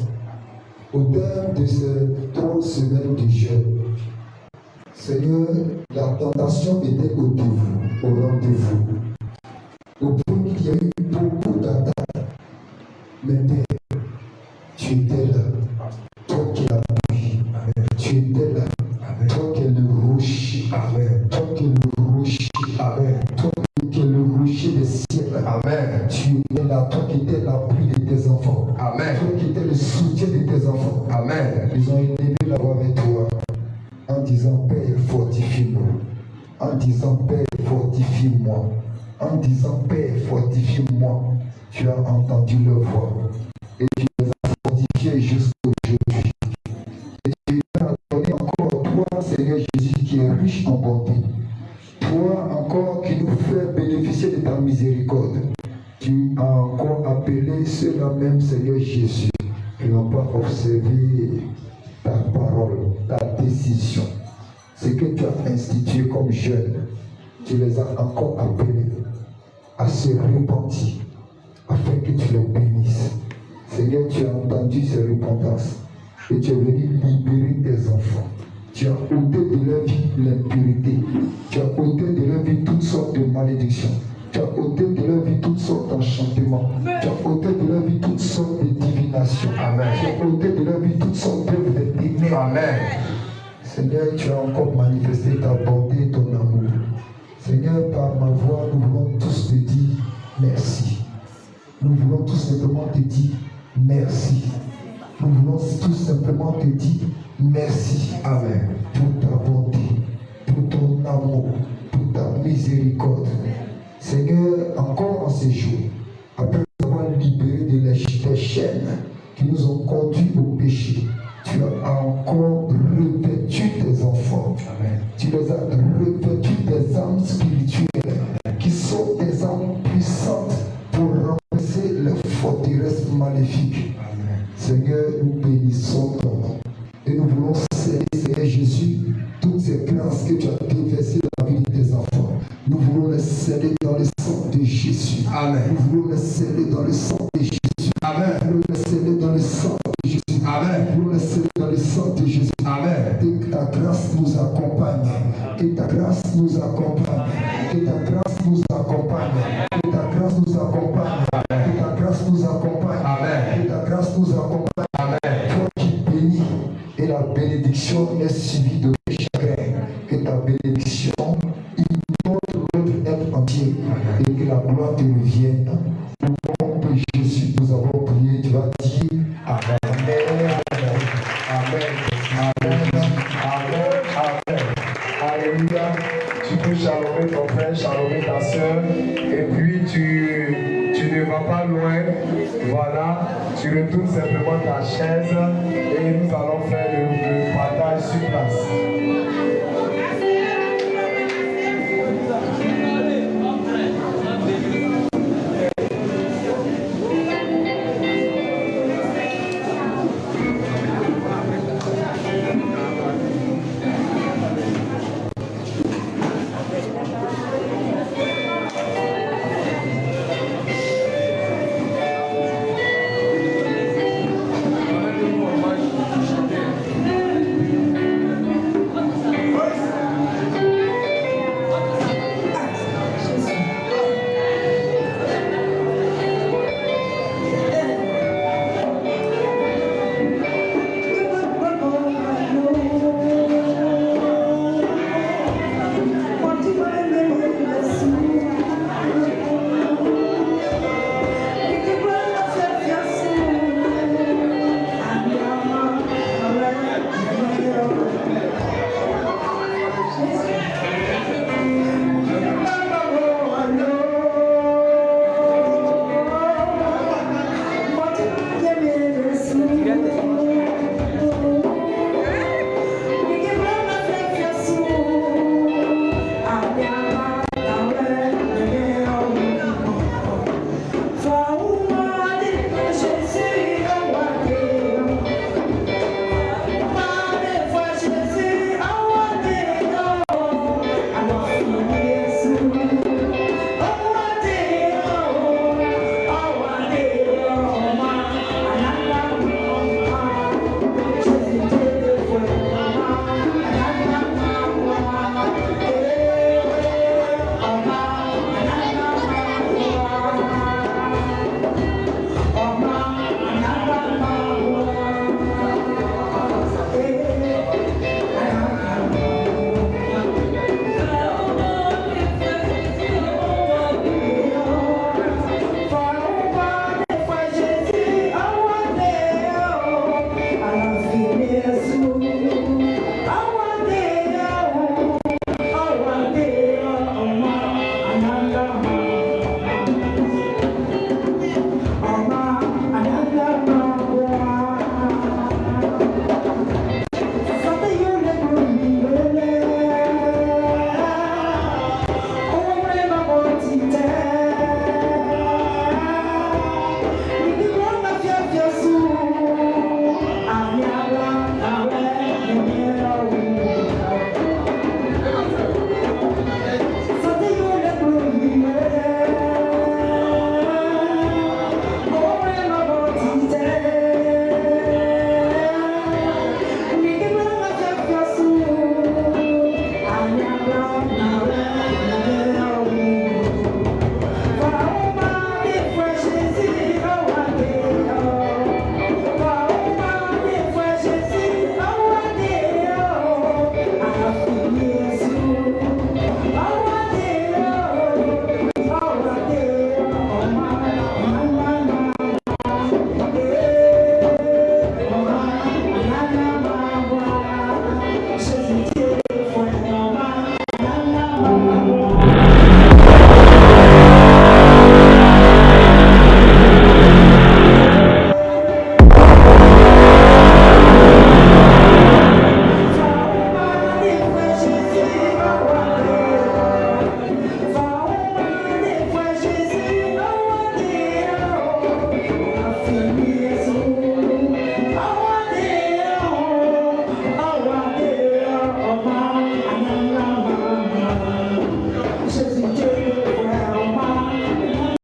Au terme de ces 3 semaines de jeûne, Seigneur, la tentation était au rendez-vous. Au premier, il y a eu beaucoup d'attaques. Mais Père, tu étais là. Toi qui as appuyé. Tu étais là. Toi qui es le rocher. Toi qui es le rocher. Toi qui es le rocher des ciels. Amen. Tu étais là. Toi qui étais l'appui de tes enfants. Amen. Toi qui étais le soutien de tes enfants. Amen. Ils ont élevé la voix avec toi en disant Père, fortifie-nous. En disant Père, fortifie-moi. En disant Père, fortifie-moi. Tu as entendu leur voix et tu les as fortifiés jusqu'aujourd'hui. Et tu as donné encore toi, Seigneur Jésus, qui est riche en bonté. Toi encore qui nous fait bénéficier de ta miséricorde. Tu as encore appelé ceux-là même, Seigneur Jésus, qui n'ont pas observé ta parole, ta décision. Ce que tu as institué comme jeunes, tu les as encore appelés à se repentir, afin que tu les bénisses. Seigneur, tu as entendu ces repentances et tu es venu libérer tes enfants. Tu as ôté de leur vie l'impurité. Tu as ôté de leur vie toutes sortes de malédictions. Tu as ôté de leur vie toutes sortes d'enchantements. Tu as ôté de leur vie toutes sortes de divinations. Amen. Tu as ôté de leur vie toutes sortes d'œuvres de ténèbres. Amen. Seigneur, tu as encore manifesté ta bonté et ton amour. Seigneur, par ma voix, nous voulons tous te dire merci. Nous voulons tout simplement te dire merci. Nous voulons tout simplement te dire merci. Amen. Pour ta bonté, pour ton amour, pour ta miséricorde. Seigneur, encore en ces jours, après nous avoir libérés de les chaînes qui nous ont conduits au péché, tu as encore revêtu tes enfants. Amen. Tu les as revêtus des âmes spirituelles qui sont des âmes puissantes pour remplacer les forteresses maléfiques. Amen. Seigneur, nous bénissons ton nom. Et nous voulons sceller, Seigneur Jésus, toutes ces grâces que tu as déversées dans la vie de tes enfants. Nous voulons les sceller dans le sang de Jésus. Amen. Nous voulons les sceller dans le sang de Jésus. Amen. Nous voulons les sceller dans le sang de Jésus. Amen. Nous voulons les sceller dans le sang de Jésus. Amen. Que ta grâce nous accompagne. Que ta grâce nous accompagne. Que ta grâce nous accompagne. Que ta grâce nous accompagne. Que ta grâce nous accompagne. Amen. Que ta grâce nous accompagne. Amen. Toi qui bénis et la bénédiction est suivie de chagrin. Que ta bénédiction inonde notre être gloire te revienne. Au nom de Jésus, nous avons prié. Tu vas dire Amen. Amen. Alléluia. Tu peux chalommer ton frère, chalommer ta soeur. Et puis tu ne vas pas loin. Voilà. Tu retournes simplement ta chaise et nous allons faire le partage sur place.